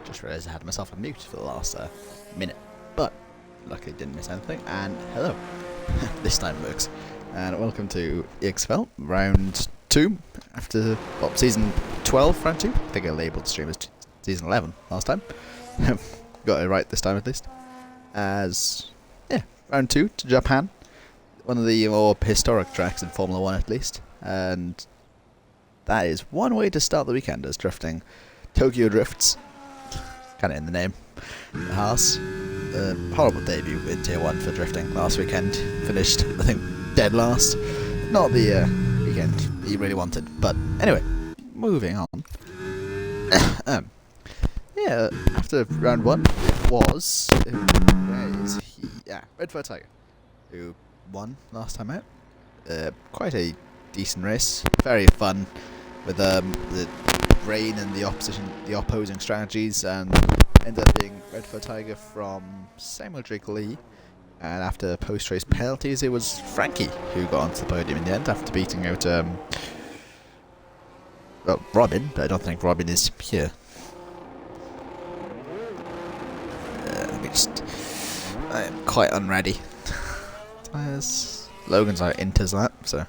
Just realised I had myself on mute for the last minute, but luckily didn't miss anything. And hello, this time works. And welcome to EXFL round 2 after season 12, round 2. I think I labelled the stream as season 11 last time. Got it right this time at least. As round 2 to Japan, one of the more historic tracks in Formula 1 at least, and that is one way to start the weekend, as drifting. Tokyo Drifts, kind of in the name. The Haas, horrible debut in Tier 1 for drifting last weekend. Finished, I think, dead last. Not the weekend he really wanted, but anyway, moving on. After round 1 was, where is he? Red Fur Tiger, who won last time out. Quite a decent race, very fun with the rain and the opposing strategies, and ended up being Red Fur Tiger from Samuel Drake Lee. And after post-race penalties, it was Frankie who got onto the podium in the end after beating out Robin, but I don't think Robin is here. I am quite unready. Tyres. Logan's out into that, so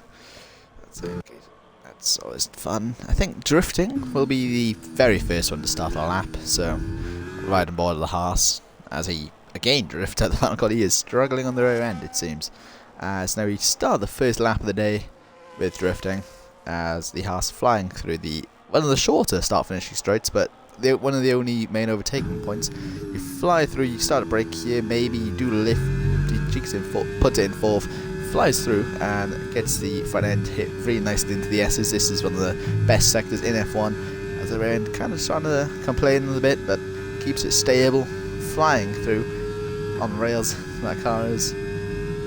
that's always fun. I think drifting will be the very first one to start our lap, so right on board of the Haas, as he again drifts at the final corner. He is struggling on the rear end, it seems. So now we start the first lap of the day with drifting, as the Haas flying through one of the shorter start-finishing straights, but one of the only main overtaking points. You fly through, you start a break here, maybe you do lift, he cheeks in puts it in fourth, flies through and gets the front end hit really nicely into the S's. This is one of the best sectors in F1, as the rear end kind of starting to complain a little bit, but keeps it stable, flying through on rails. That car is,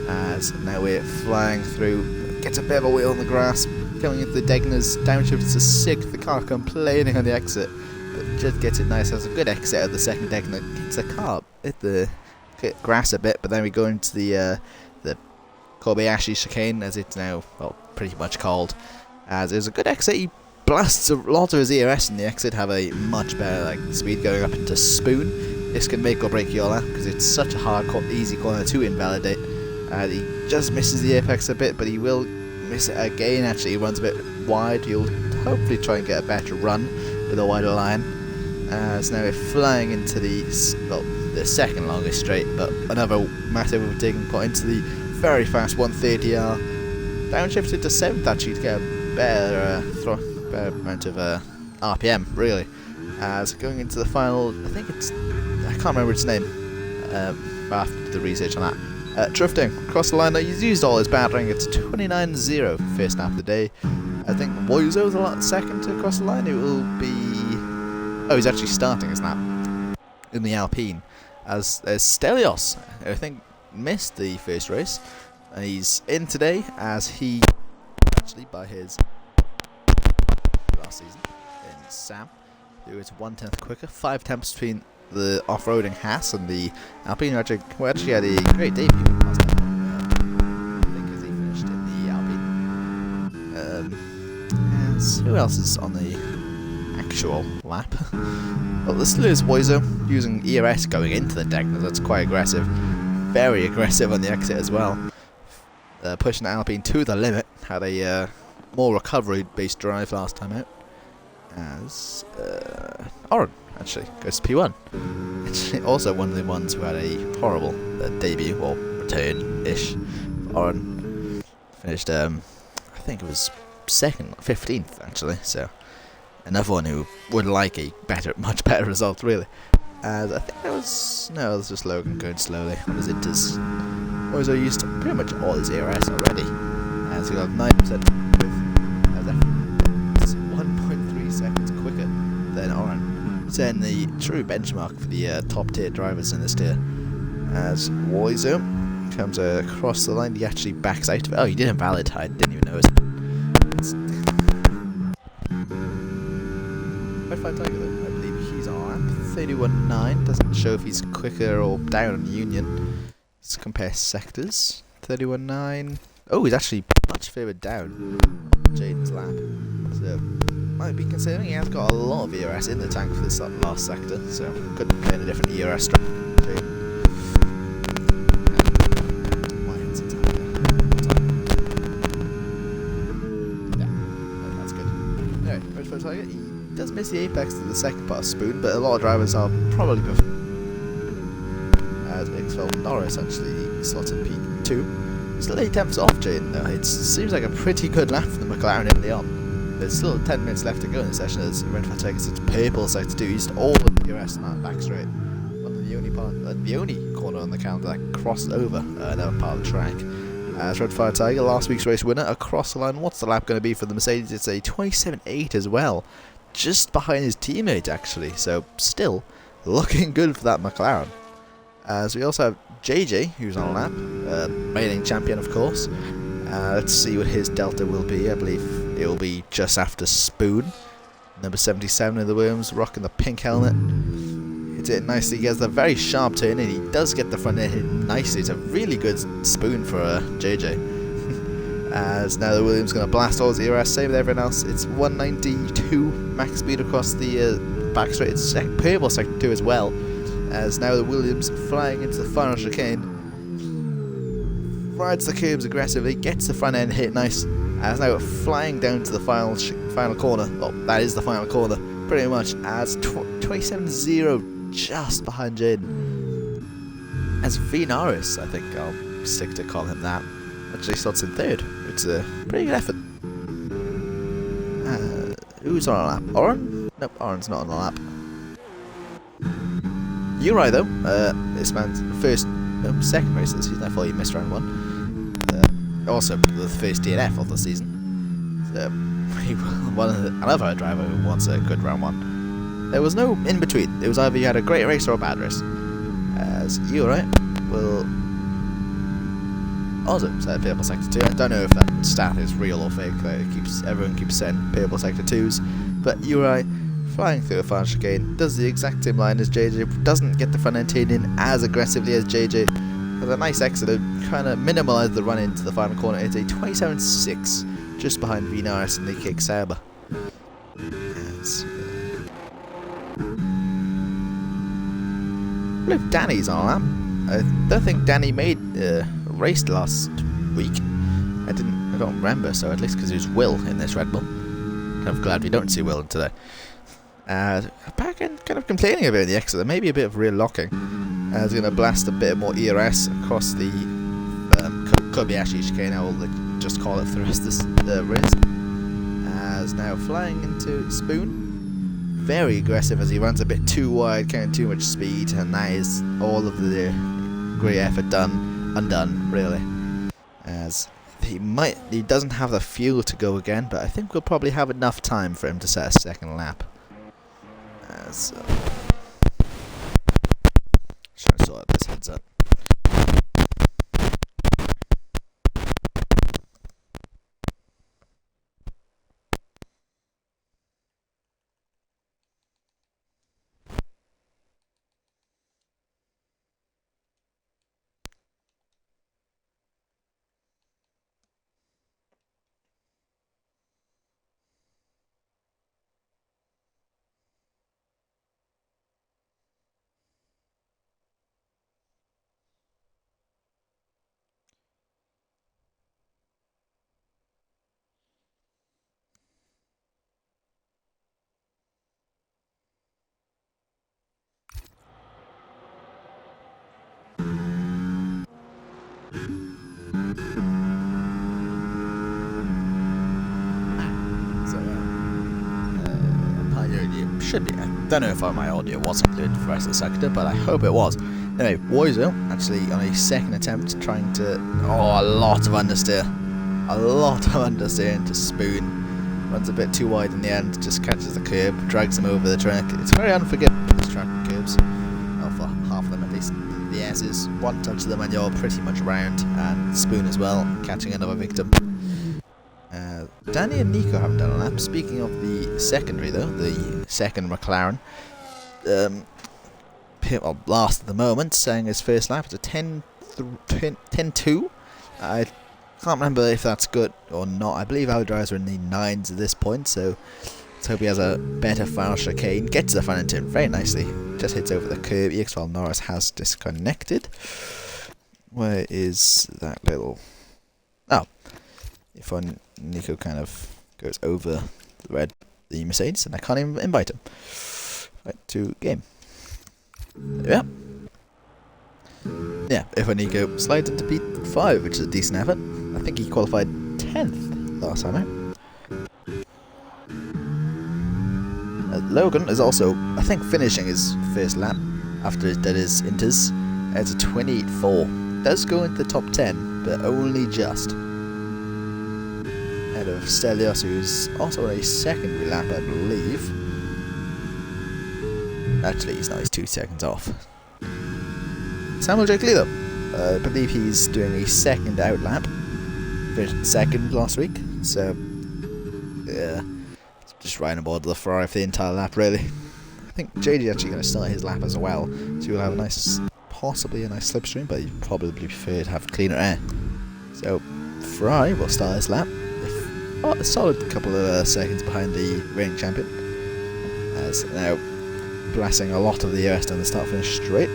as now we're flying through, gets a bit of a wheel on the grass, coming into the Degners, downshift to 6th, the car complaining on the exit. Just gets it nice, has a good exit of the second deck, and it hits the car, hit the grass a bit, but then we go into the Kobayashi chicane, as it's now, pretty much called. As there's a good exit, he blasts a lot of his ERS in the exit, have a much better speed going up into Spoon. This can make or break your lap, because it's such a hard, easy corner to invalidate. He just misses the apex a bit, but he will miss it again. Actually, he runs a bit wide. He'll hopefully try and get a better run with a wider line. So now we're flying into the second longest straight, but another massive overtaking point into the very fast 130R. Downshifted to 7th actually to get a better amount of RPM, really. As going into the final, I can't remember its name, after the research on that. Drifting across the line, now he's used all his battering. It's 29-0 first lap of the day. I think Wozo's a lot second to cross the line. It will be... Oh, he's actually starting his lap in the Alpine, as there's Stelios, who I think missed the first race, and he's in today, as he actually by his last season in Sam, who is 1/10 quicker, 5 tenths between the off-roading Haas and the Alpine, who actually had a great debut last time. I think as he finished in the Alpine. Who else is on the actual lap? Well, this is Wozo using ERS going into the deck. That's quite aggressive, very aggressive on the exit as well. Pushing the Alpine to the limit. Had a more recovery-based drive last time out. As Oren actually goes to P1. Actually, also one of the ones who had a horrible debut or return-ish. Oren finished, I think it was 15th actually. So another one who would like a much better result, really. As I think it was just Logan going slowly on his inters. Mozo used pretty much all his ERS already, as he got 9% with 1.3 seconds quicker than Oren, setting the true benchmark for the top tier drivers in this tier. As Wozo comes across the line, he actually backs out of it. Oh, he did invalid hide, didn't even notice. Red Flag Tiger though, I believe he's on 31.9, doesn't show if he's quicker or down on Union. Let's compare sectors. 31.9. Oh, he's actually much further down Jaden's lap. So might be considering. He has got a lot of ERS in the tank for this last sector, so could play in a different ERS strategy. He does miss the apex to the second part of Spoon, but a lot of drivers are probably as EXFL Norris actually slotted P2. Still 8 tenths off Jayden though. It seems like a pretty good lap for the McLaren in the on. There's still 10 minutes left to go in the session as Red Flag takes its purple sector 2. Used all of the DRS in that back straight. One of the only corner on the calendar that crossed over another part of the track. As Red Fire Tiger, last week's race winner, across the line. What's the lap going to be for the Mercedes? It's a 27.8 as well. Just behind his teammate, actually. So, still looking good for that McLaren. As we also have JJ, who's on a lap. Reigning champion, of course. Let's see what his delta will be. I believe it will be just after Spoon. Number 77 in the Williams, rocking the pink helmet. Hits it nicely, he gets a very sharp turn and he does get the front end hit nicely. It's a really good Spoon for JJ. As now the Williams going to blast all his ERS, same with everyone else. It's 192 max speed across the back straight. It's purple sector 2 as well. As now the Williams flying into the final chicane. Rides the curbs aggressively, gets the front end hit nice. As now flying down to the final corner. Oh, that is the final corner, pretty much. As 27.0 just behind Jayden. As Venaris, I think I'll stick to call him that. Actually slots in third. It's a pretty good effort. Who's on a lap? Oren? Nope, Oren's not on the lap. Uri though, this man's second race of the season. I thought he missed round 1. Also the first DNF of the season. Another driver who wants a good round 1. There was no in between. It was either you had a great race or a bad race. As Uri will also set purple sector 2. I don't know if that stat is real or fake. Everyone keeps saying purple sector 2s, but Uri flying through a final chicane does the exact same line as JJ. Doesn't get the front end turn in as aggressively as JJ. With a nice exit, kind of minimise the run into the final corner. It's a 27.6, just behind Venaris and the kick Sauber. Yes. I believe Danny's on lap. I don't think Danny made raced last week. I don't remember, so at least because there's Will in this Red Bull. Kind of glad we don't see Will today. Back end kind of complaining about the exit. There may be a bit of rear locking. He's going to blast a bit more ERS across the Kobayashi chicane. I will just call it for the rest of the race. As now flying into Spoon. Very aggressive as he runs a bit too wide, carrying too much speed, and that is all of the great effort undone, really. As he doesn't have the fuel to go again, but I think we'll probably have enough time for him to set a second lap. As trying to sort out this heads up. Should be. I don't know if my audio was included for the rest of the sector, but I hope it was. Anyway, Woizo actually on a second attempt trying to... a lot of understeer. A lot of understeer into Spoon. Runs a bit too wide in the end, just catches the curb, drags him over the track. It's very unforgiving, this track and curbs. Well, for half of them at least. The S's, one touch of them and you're pretty much round, and Spoon as well, catching another victim. Danny and Nico haven't done a lap. Speaking of the secondary though, the second McLaren, last at the moment, saying his first lap. It's a 10.2. I can't remember if that's good or not. I believe our drivers are in the 9s at this point, so Let's hope he has a better final chicane. Gets the front end turn very nicely. Just hits over the curb. EXFL Norris has disconnected. Where is that little... Oh. If Nico kind of goes over the Mercedes, and I can't even invite him. Right, to game. Yeah. Yeah, if Nico slides into P5, which is a decent effort. I think he qualified 10th last time out. Logan is also, I think, finishing his first lap after he did his inters. It's a 28.4. Does go into the top 10, but only just. Ahead of Stelios, who's also on a secondary lap, I believe. Actually, he's not, he's 2 seconds off. Samuel Jackley, though. I believe he's doing a second out lap. Finished second last week, so yeah, just riding aboard the Ferrari for the entire lap, really. I think JD actually going to start his lap as well, so he'll have a nice, possibly a nice slipstream, but he'd probably prefer to have cleaner air. So Ferrari will start his lap, a solid couple of seconds behind the reigning champion, as now blasting a lot of the EOS down the start-finish straight.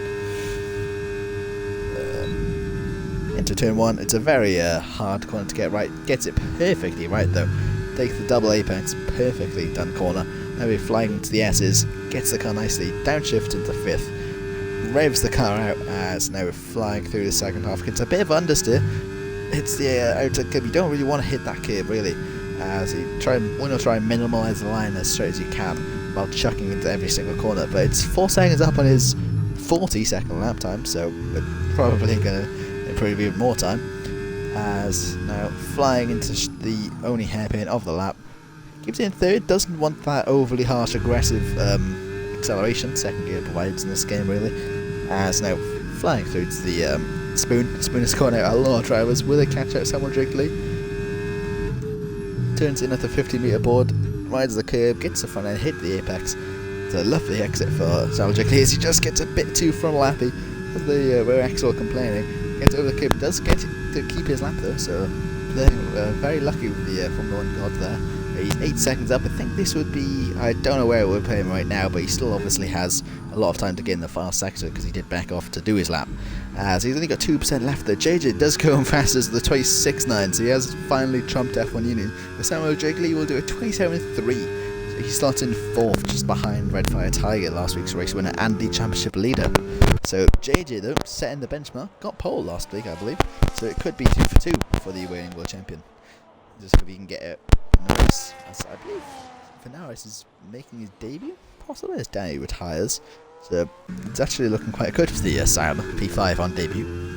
Into turn 1, it's a very hard corner to get right. Gets it perfectly right though. Takes the double apex, perfectly done corner. Now we're flying into the S's, gets the car nicely, downshift into 5th, revs the car out as now we're flying through the second half. Gets a bit of understeer, hits the outside curb. You don't really want to hit that curb really, as you want to try and minimise the line as straight as you can while chucking into every single corner. But it's 4 seconds up on his 40-second lap time, so we're probably going to improve even more time, as now flying into the only hairpin of the lap. Keeps it in 3rd, doesn't want that overly harsh aggressive acceleration second gear provides in this game really, as now flying through to the Spoon has gone out a lot of drivers. Will they catch out Samuel Jiggly? Turns in at the 50-metre board, rides the curb, gets the front end, hit the apex. It's a lovely exit for Samuel Jiggly as he just gets a bit too frontal lappy. The rear axle complaining. Gets over the curb, does get to keep his lap though, so they're very lucky with the Formula 1 gods there. He's 8 seconds up. I think this would be, I don't know where we're playing right now, but he still obviously has a lot of time to get in the final sector because he did back off to do his lap. So he's only got 2% left there. JJ does go on fast as the 26.9, so he has finally trumped F1 Union. But Samuel Jiggly will do a 27.3. So he starts in 4th, just behind Redfire Tiger, last week's race winner and the championship leader. So JJ though, setting the benchmark, got pole last week I believe, so it could be 2 for 2 for the reigning world champion. Just hope he can get it. Norris, as I believe Norris is making his debut, possibly as Danny retires. So it's actually looking quite good for the Sam P5 on debut.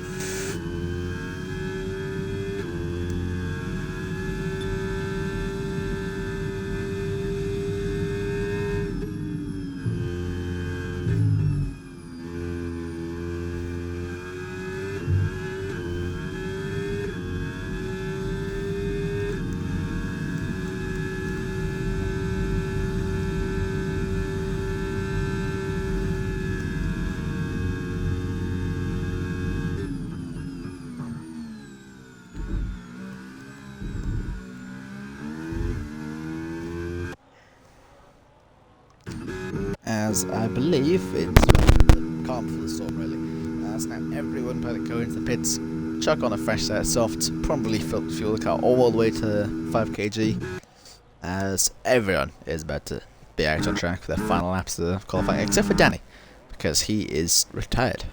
As I believe it's calm for the storm really. As now everyone better go into the pits, chuck on a fresh set of softs, probably fuel the car all the way to 5 kg, as everyone is about to be out on track for their final laps of the qualifying, except for Danny, because he is retired.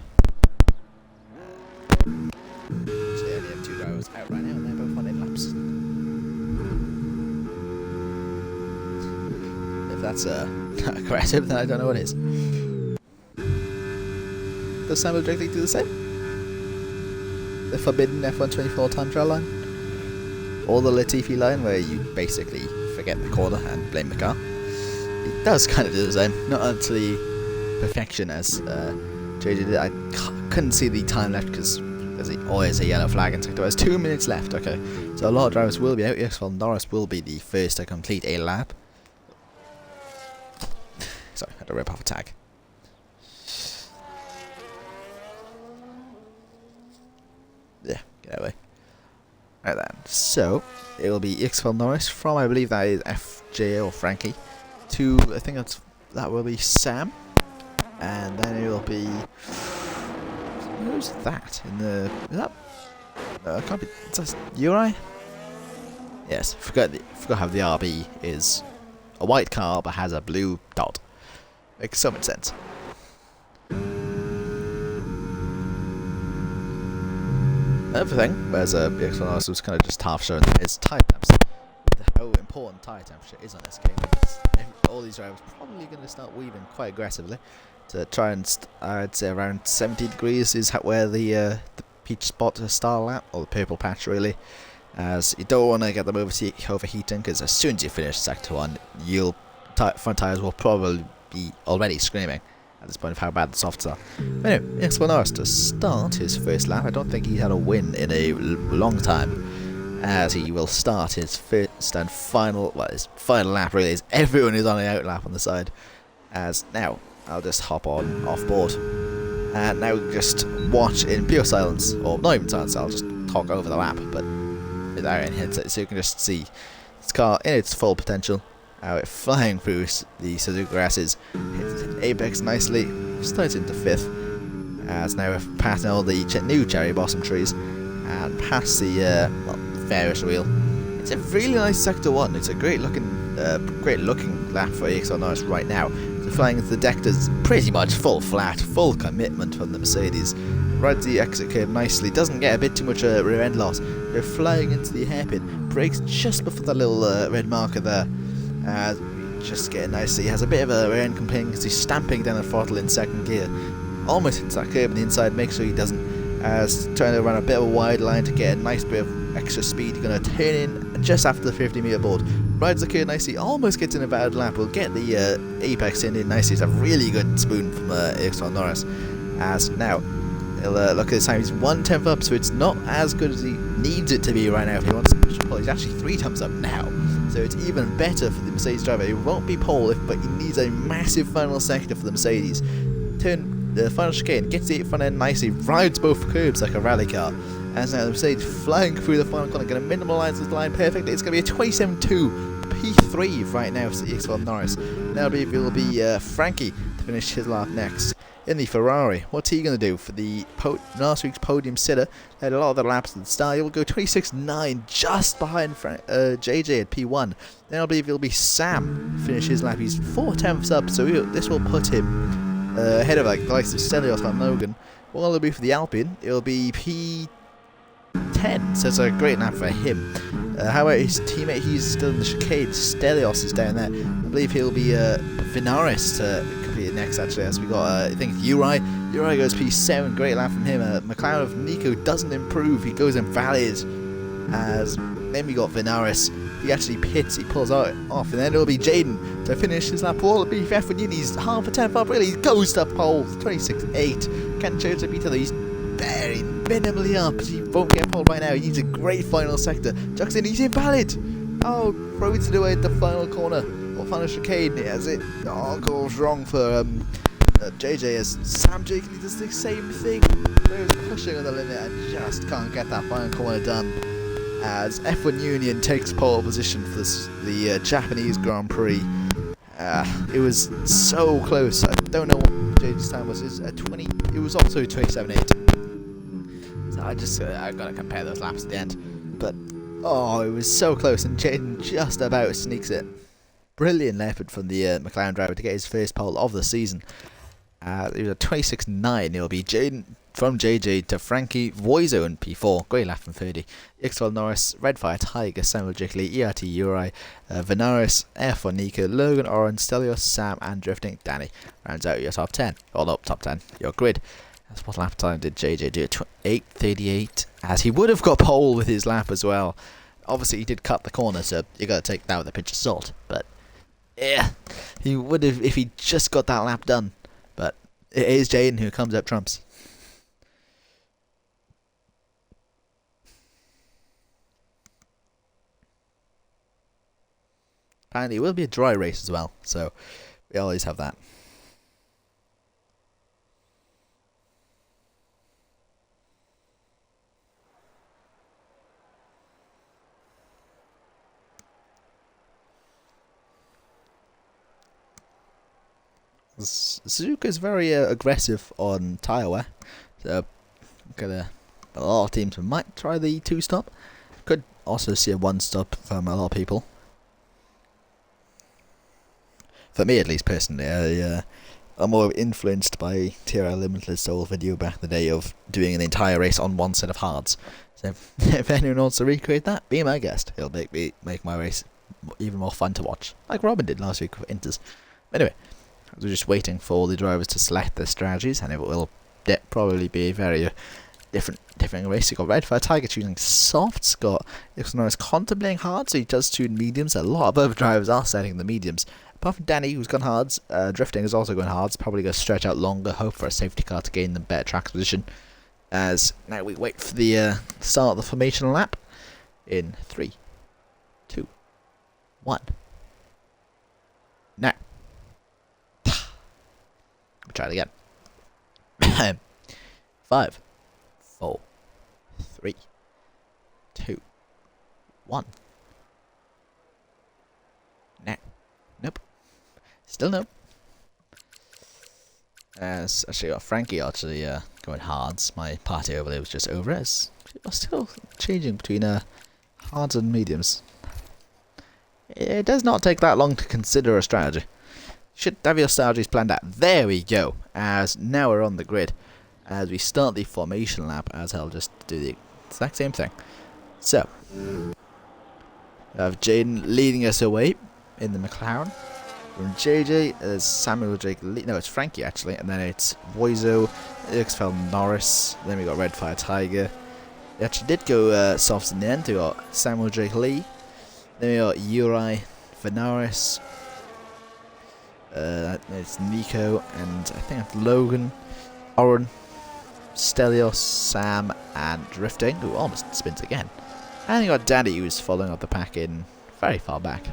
So they only have 2 drivers out right now and they're both on 8 laps. If that's not aggressive, then I don't know what is. Does Samuel Jiggly do the same? The forbidden F1 24 time trial line? Or the Latifi line where you basically forget the corner and blame the car? It does kind of do the same, not up to the perfection as JJ did. I couldn't see the time left because there's always a yellow flag in sector. There's 2 minutes left, okay. So a lot of drivers will be out. EXFL Norris will be the first to complete a lap. Sorry, I had to rip off a tag. Yeah, get away. Right then. So, it will be EXFL Norris from, I believe that is FJ or Frankie. to, I think that will be Sam, and then it will be, who's that in the, is that, it can't be, is that Uri? Yes, forgot how the RB is a white car but has a blue dot. Makes so much sense. Another thing, whereas EXFL was kind of just half showing is tyre temps. How important tyre temperature is on this game. All these drivers probably going to start weaving quite aggressively to try and, I'd say around 70 degrees is where the peach spot start lap, or the purple patch really. As you don't want to get them overheating, because as soon as you finish sector 1, front tyres will probably be already screaming at this point of how bad the softs are. But anyway, EXFL Norris to start his first lap. I don't think he had a win in a long time, as he will start his first and final, well, his final lap really, is everyone is on the out lap on the side. As now, I'll just hop on off board, and now just watch in pure silence, or not even silence, I'll just talk over the lap, but without any headset, so you can just see this car in its full potential, how it's flying through the Suzuka grasses, hits apex nicely, starts into 5th, as now we're passing all the new cherry blossom trees, and past the Ferris wheel. It's a really nice sector 1, it's a great looking lap for EXFL Norris right now. So flying into the deck does pretty much full flat, full commitment from the Mercedes. Rides the exit curve nicely, doesn't get a bit too much rear end loss. They're flying into the hairpin, brakes just before the little red marker there. Just getting nicely. He has a bit of a rear end complaint because he's stamping down the throttle in second gear. Almost hits that curve on the inside, make sure he doesn't. Trying to run a bit of a wide line to get a nice bit of extra speed. Going to turn in just after the 50-meter board. Rides the curve nicely, almost gets in a bad lap. Will get the apex in nicely. It's a really good spoon from EXFL Norris. As now, look at this time, he's 1/10 up, so it's not as good as he needs it to be right now. If he wants to push pole, he's actually 3 times up now, so it's even better for the Mercedes driver. He won't be pole, but he needs a massive final sector for the Mercedes. Turn the final chicane, gets the front end nicely, rides both curbs like a rally car. As now the Mercedes flying through the final corner, going to minimalise this line perfectly. It's going to be a 27.2 P3 right now for EXFL Norris. Now it will be Frankie to finish his lap next. In the Ferrari, what's he going to do for the last week's podium sitter? Had a lot of the laps at the start. He'll go 26.9, just behind JJ at P1. Then I believe it'll be Sam finish his lap. He's 4/10 up, so this will put him ahead of the likes of Stelios and Logan. What will it be for the Alpine? It'll be P10, so it's a great lap for him. How about his teammate? He's still in the chicane. Stelios is down there. I believe he'll be Vinaris to complete it next, actually, as we got, I think, Uri. Uri goes P7, great lap from him. McLaren of Nico doesn't improve, he goes invalid. As then we got Vinaris, he actually pits, he pulls off, and then it'll be Jaden to finish his lap. All the BFF with Uni's half a tenth up, really, he goes to pole, 26.8. Can't change the beat, he's very minimally up, he won't get pole right now. He needs a great final sector. Jackson, he's invalid. Oh, throws it away at the final corner, or final chicane, as it all goes wrong for JJ, as Sam Jakely does the same thing. He's pushing on the limit and just can't get that final corner done. As F1 Union takes pole position for the Japanese Grand Prix. It was so close. I don't know what JJ's time was. It was also 27.8. So I gotta compare those laps at the end. But oh, it was so close, and Jaden just about sneaks it. Brilliant effort from the McLaren driver to get his first pole of the season. It was a 26.9. It'll be Jaden from JJ to Frankie, Voizo in P4. Great lap from 30. EXFL Norris, Redfire Tiger, Samuel Jickley, ERT Uri, Venaris, F1 Nico, Logan, Oren, Stelios, Sam, and Drifting Danny. Rounds out your top 10. All up, top 10. Your grid. That's what lap time did JJ do? 8:38. As he would have got pole with his lap as well. Obviously, he did cut the corner, so you got to take that with a pinch of salt. But yeah, he would have if he just got that lap done. But it is Jaden who comes up trumps. Apparently, it will be a dry race as well, so we always have that. Suzuka's very aggressive on tyre wear, so a lot of teams might try the 2-stop. Could also see a 1-stop from a lot of people. For me, at least personally, I'm more influenced by TRL Limited style video back in the day of doing an entire race on one set of hards. So if anyone wants to recreate that, be my guest. It'll make my race even more fun to watch, like Robin did last week with Inters. Anyway, we're just waiting for all the drivers to select their strategies, and it will probably be a very different race. You got Red Fire Tiger choosing softs, got EXFL contemplating hard, so he does tune mediums. A lot of other drivers are setting the mediums. Apart from Danny, who's gone hards, Drifting is also going hards, probably going to stretch out longer, hope for a safety car to gain the better track position. As now we wait for the start of the formation lap in 3, 2, 1. Now. We'll try it again. 5, 4, 3, 2, 1. Now. Nope. Still no. As actually got Frankie actually going hards. My party overlay was just over as I was still changing between hards and mediums. It does not take that long to consider a strategy. You should have your strategies planned out. There we go. As now we're on the grid. As we start the formation lap, as I'll just do the exact same thing. So we have Jaden leading us away in the McLaren. From JJ, there's Samuel Jake Lee. No, it's Frankie actually, and then it's Voizo, EXFL Norris. Then we got Red Fire Tiger. They actually did go softs in the end. We got Samuel Jake Lee. Then we got Uri Venaris. It's Nico, and I think it's Logan, Oren, Stelios, Sam, and Drifting, who almost spins again. And you got Daddy, who's following up the pack in very far back.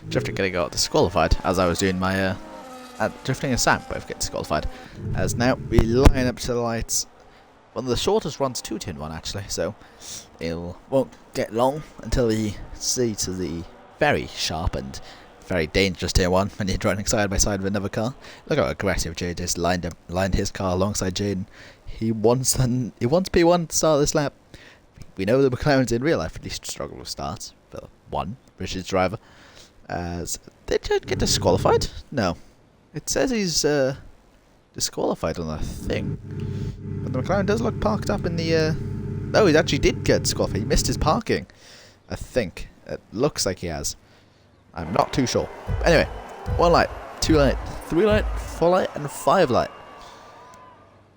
Drifting getting got disqualified as I was doing my Drifting and Sam both get disqualified. As now we line up to the lights. One of the shortest runs to T1 actually, so it won't get long until we see to the very sharp and very dangerous T1 when you're running side by side with another car. Look how aggressive JJ's lined his car alongside Jaden. He wants P1 to start this lap. We know the McLarens in real life at least struggle with starts for one British driver. As did Jade get disqualified? No. It says he's disqualified on the thing. But the McLaren does look parked up in the no, he actually did get disqualified. He missed his parking. I think. It looks like he has. I'm not too sure. Anyway, 1 light, 2 light, 3 light, 4 light, and 5 light.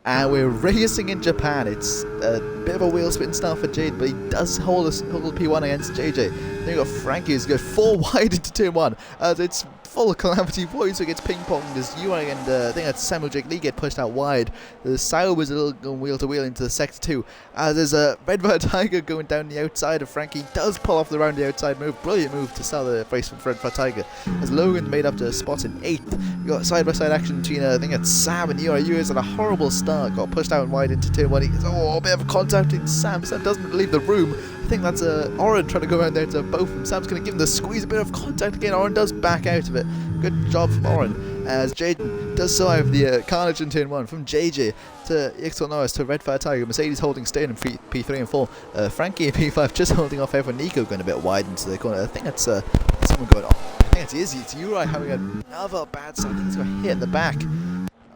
And we're racing in Japan. It's a bit of a wheel spin start for Jade, but he does hold P1 against JJ. Then we've got Frankie who's going 4 wide into turn 1. As it's full of calamity voice, so it gets ping-ponged as Ewing and I think that's Samuel Jake Lee get pushed out wide. The Sauber's a little going wheel to wheel into the sector 2. As there's a Red Fire Tiger going down the outside of Frankie. Does pull off the round the outside move. Brilliant move to start the race from Red Fire Tiger. As Logan made up to a spot in 8th. You got side-by-side action between I think it's Sam and Uri. Uri's at a horrible start. Got pushed out and wide into turn 1. He gets a bit of contact in Sam. Sam doesn't leave the room. I think that's Oren trying to go around there to both of them. Sam's going to give him the squeeze, a bit of contact again. Oren does back out of it. Good job from Oren. as Jaden does survive the carnage in turn 1 from JJ to EXFL to Red Fire Tiger. Mercedes holding staying in P3 and 4. Frankie in P5 just holding off everyone. Nico going a bit wide into the corner. I think that's someone going off. I think it's Izzy. It's Uri having another bad start. I think he's got hit in the back.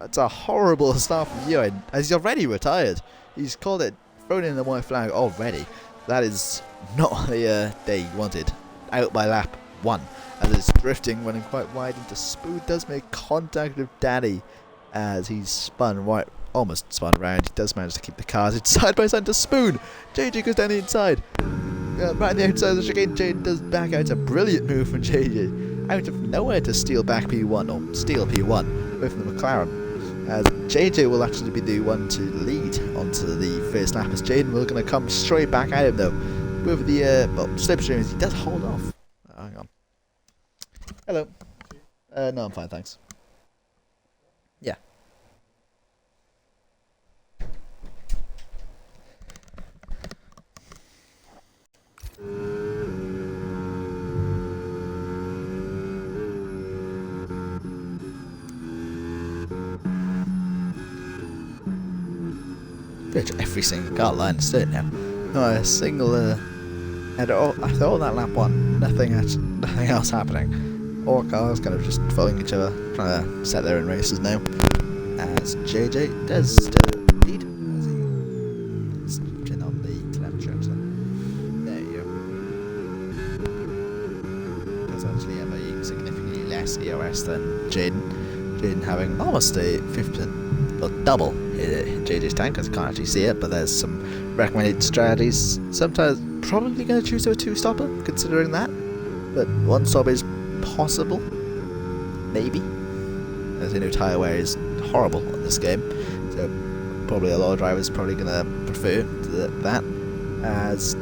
It's a horrible start from Uri as he's already retired. He's called it, thrown in the white flag already. That is not the day he wanted. Out by lap 1. As it's drifting, running quite wide into Spoon. Does make contact with Daddy as he's spun right, almost spun around. He does manage to keep the cars. It's side by side to Spoon. JJ goes down the inside. Right on the outside of the chicane, JJ does back out. It's a brilliant move from JJ. Out of nowhere to steal back P1, or steal P1 away from the McLaren. As JJ will actually be the one to lead onto the first lap, as Jaden will going to come straight back at him though with the slipstream as he does hold off. Hang on. Hello. No, I'm fine, thanks. Yeah. Every single car line is it now. Not a single after all that lap 1, nothing else happening. All cars kind of just following each other, trying to set their own races now. As JJ does still lead as he's in on the telemetry actually. There you go. Does actually have a significantly less EOS than Jaden. Jaden having almost a 50%, well, double JJ's tank, because I can't actually see it, but there's some recommended strategies. Sometimes probably going to choose a 2-stopper, considering that, but 1 stopper is possible, maybe. As you know, tyre wear is horrible in this game, so probably a lot of drivers probably going to prefer that, as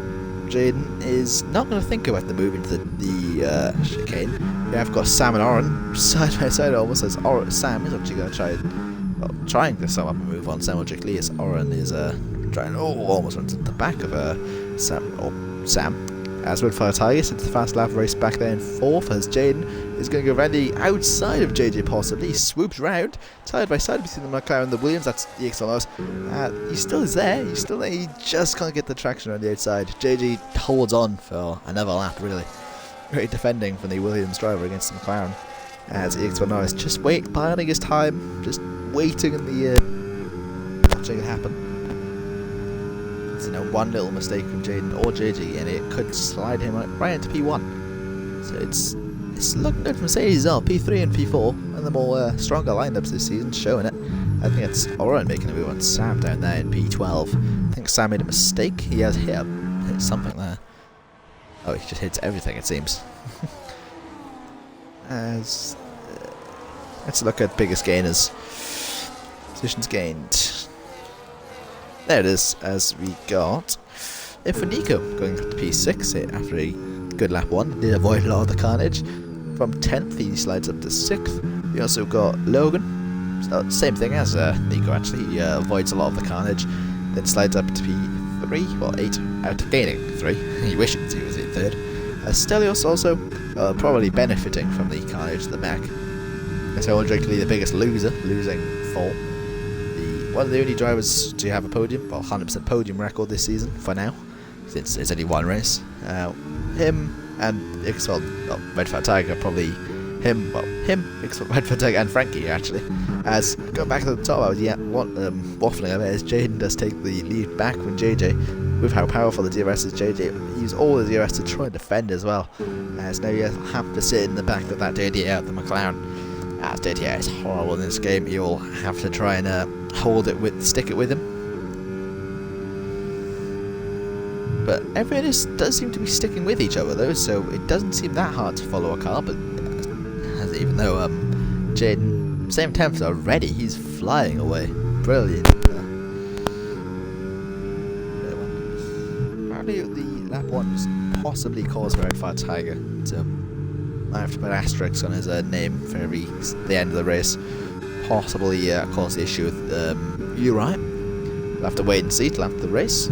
Jaden is not going to think about the move into the chicane. We have got Sam and Oren side by side almost, as Sam is actually going to trying to sum up a move on symmetrically, as Oren is trying almost onto the back of Sam. As Red Fire Tiger into the fast lap race back there in 4th, as Jaden is going to go around the outside of JJ possibly. He swoops round side by side between the McLaren and the Williams. That's the EXFL. He still is there. He's still there. He just can't get the traction on the outside. JJ holds on for another lap really. Great defending from the Williams driver against the McLaren. As EXFL is just biding his time, just waiting in the watching it happen. It's one little mistake from Jaden or JG and it could slide him right into P1. So it's looking good from Mercedes as well. P3 and P4 and the more stronger lineups this season showing it. I think it's Oren making a move on Sam down there in P12. I think Sam made a mistake. He has hit something there. Oh, he just hits everything it seems. As let's look at biggest gainers. Positions gained. There it is, as we got it for Nico going up to P6 after a good lap 1. Did avoid a lot of the carnage. From 10th he slides up to 6th. We also got Logan. So same thing as Nico actually. He avoids a lot of the carnage. Then slides up to P3, well 8, out gaining 3. He wishes he was in 3rd. Stelios also probably benefiting from the carnage at the back. So directly the biggest loser, losing 4. One of the only drivers to have a podium, well 100% podium record this season for now, since it's only 1 race. Him and EXFL, Red Fire Tiger, probably him, EXFL, Red Fire Tiger and Frankie actually. As going back to the top, I was waffling a bit as Jaden does take the lead back from JJ. With how powerful the DRS is, JJ used all the DRS to try and defend as well. As now you have to sit in the back of that dirty air of the McLaren. As dirty air is horrible in this game, you'll have to try and stick it with him. But everyone does seem to be sticking with each other though, so it doesn't seem that hard to follow a car. But even though Jaden, same temps already, he's flying away. Brilliant. Apparently the lap 1 was possibly caused by Red Fire Tiger, so I have to put asterisks on his name for the end of the race. Possibly caused the issue with Uri. We'll have to wait and see till after the race.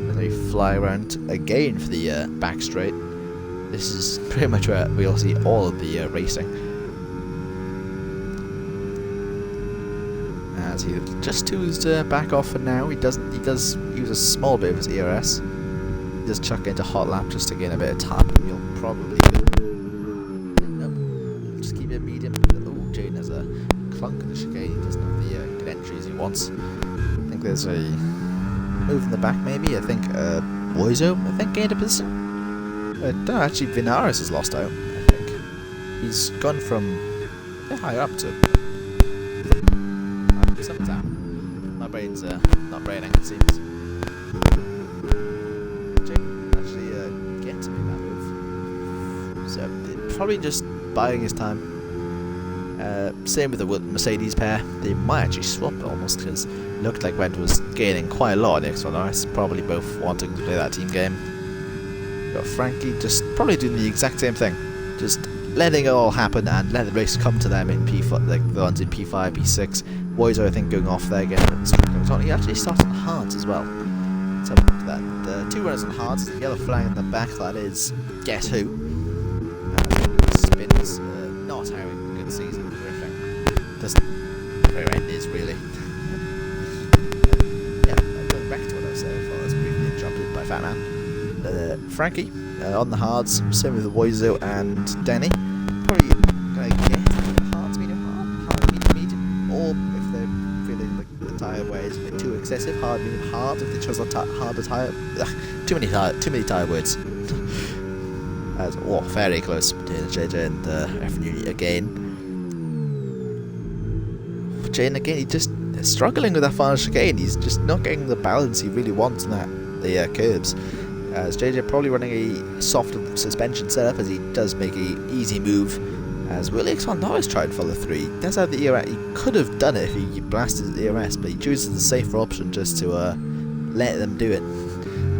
As we fly around again for the back straight. This is pretty much where we'll see all of the racing. As he just chooses to back off for now. He does use a small bit of his ERS. He does chuck into hot lap just to gain a bit of time. He'll probably just keep it medium. Oh, Jane has a clunk in the chicane. He doesn't have the good entries he wants. I think there's a move in the back maybe. I think Boizo gained a position. I don't know, actually Vinaris has lost out, I think. He's gone from a bit higher up to something's happened. My brain's not braining, it seems. Jake actually get to make that move. So probably just biding his time. Same with the Mercedes pair. They might actually swap almost, because it looked like Wendt was gaining quite a lot in the EXFL. Probably both wanting to play that team game. Got Frankie just probably doing the exact same thing, just letting it all happen and let the race come to them in P5, like the ones in P5, P6. Woizo, I think, going off there again. He actually starts on hards as well. So that the 2 runners on hards, the yellow flag in the back. That is guess who? Spins not having a good season. Doesn't where end is really. Yeah, going back to what I was saying before, I was briefly interrupted by Fat Man. Frankie on the hards, same with Woizo and Danny. Probably gonna get hards, medium, medium, or if they're feeling like the tyre wear is a bit too excessive, hard, medium, hard. If they chose harder tyre, too many tyre words. As very close between JJ and F Unity again. Jane again, he's just struggling with that final chicane. He's just not getting the balance he really wants in the curbs. As JJ probably running a soft suspension setup, as he does make a easy move. As Will EXFL Norris tried to follow through. He does have the ERS. He could have done it if he blasted the ERS, but he chooses the safer option just to let them do it,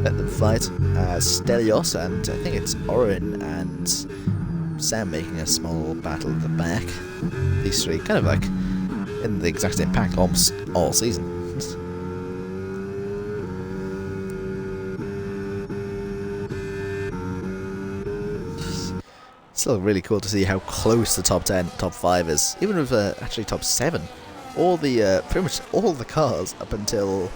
let them fight. Stelios and I think it's Orin and Sam making a small battle at the back. These three kind of like in the exact same pack almost all season. Still really cool to see how close the top 10, top 5 is. Even with actually top 7. All the pretty much all the cars up until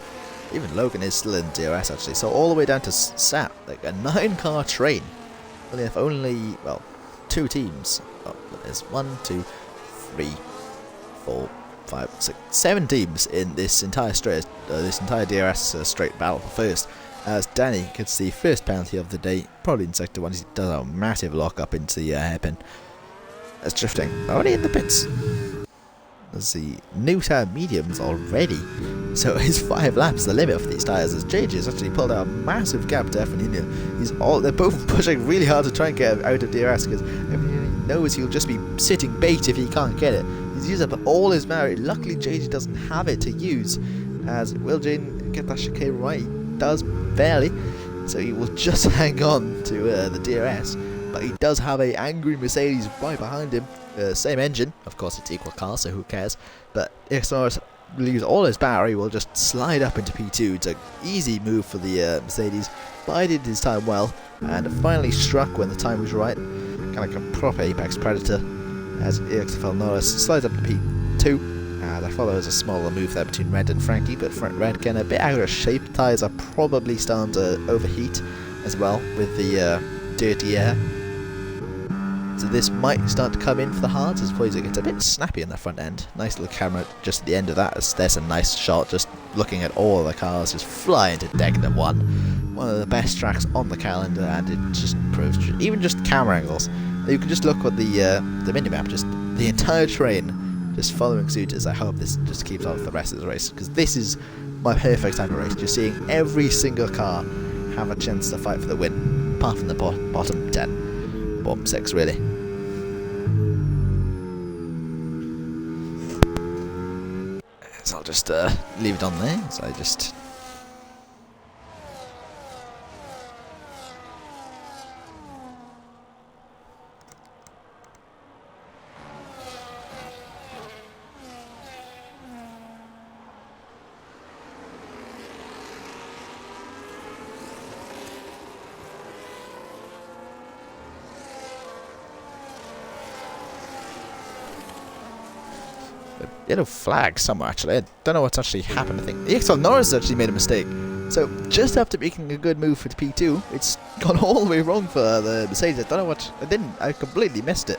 even Logan is still in DRS actually. So all the way down to Sap, like a 9-car train. Only well 2 teams. Oh, there's 1, 2, 3, 4, 5, 6, 7 teams in this entire straight, this entire DRS straight battle for first. As Danny gets the first penalty of the day, probably in sector 1, he does a massive lock up into the hairpin. As drifting already in the pits. As the new tyre mediums already, so his 5 laps the limit of these tyres. As JJ has actually pulled out a massive gap to F1. They're both pushing really hard to try and get him out of DRS, because F1 knows he'll just be sitting bait if he can't get it. He's used up all his merit. Luckily JJ doesn't have it to use. As will Jane get that chicane right? He does barely, so he will just hang on to the DRS, but he does have a angry Mercedes right behind him. Same engine, of course it's equal car, so who cares, but EXFL will use all his battery, will just slide up into P2. It's an easy move for the Mercedes, bided his time well, and finally struck when the time was right, kind of like a proper Apex Predator, as EXFL Norris slides up to P2. I thought there was a smaller move there between Red and Frankie, but Red getting a bit out of shape. Tyres are probably starting to overheat as well with the dirty air. So this might start to come in for the hards as Poiso gets a bit snappy in the front end. Nice little camera just at the end of that. There's a nice shot just looking at all of the cars just fly into deck at 1. One of the best tracks on the calendar, and it just proves, even just camera angles. You can just look at the minimap, just the entire train just following suit. As I hope this just keeps on for the rest of the race, because this is my perfect type of race, just seeing every single car have a chance to fight for the win, apart from the bottom 10, bottom 6 really. So I'll just leave it on there, so I just yellow flag somewhere, actually. I don't know what's actually happened. I think EXFL actually made a mistake. So, just after making a good move for the P2, it's gone all the way wrong for the Mercedes. I don't know what... I completely missed it.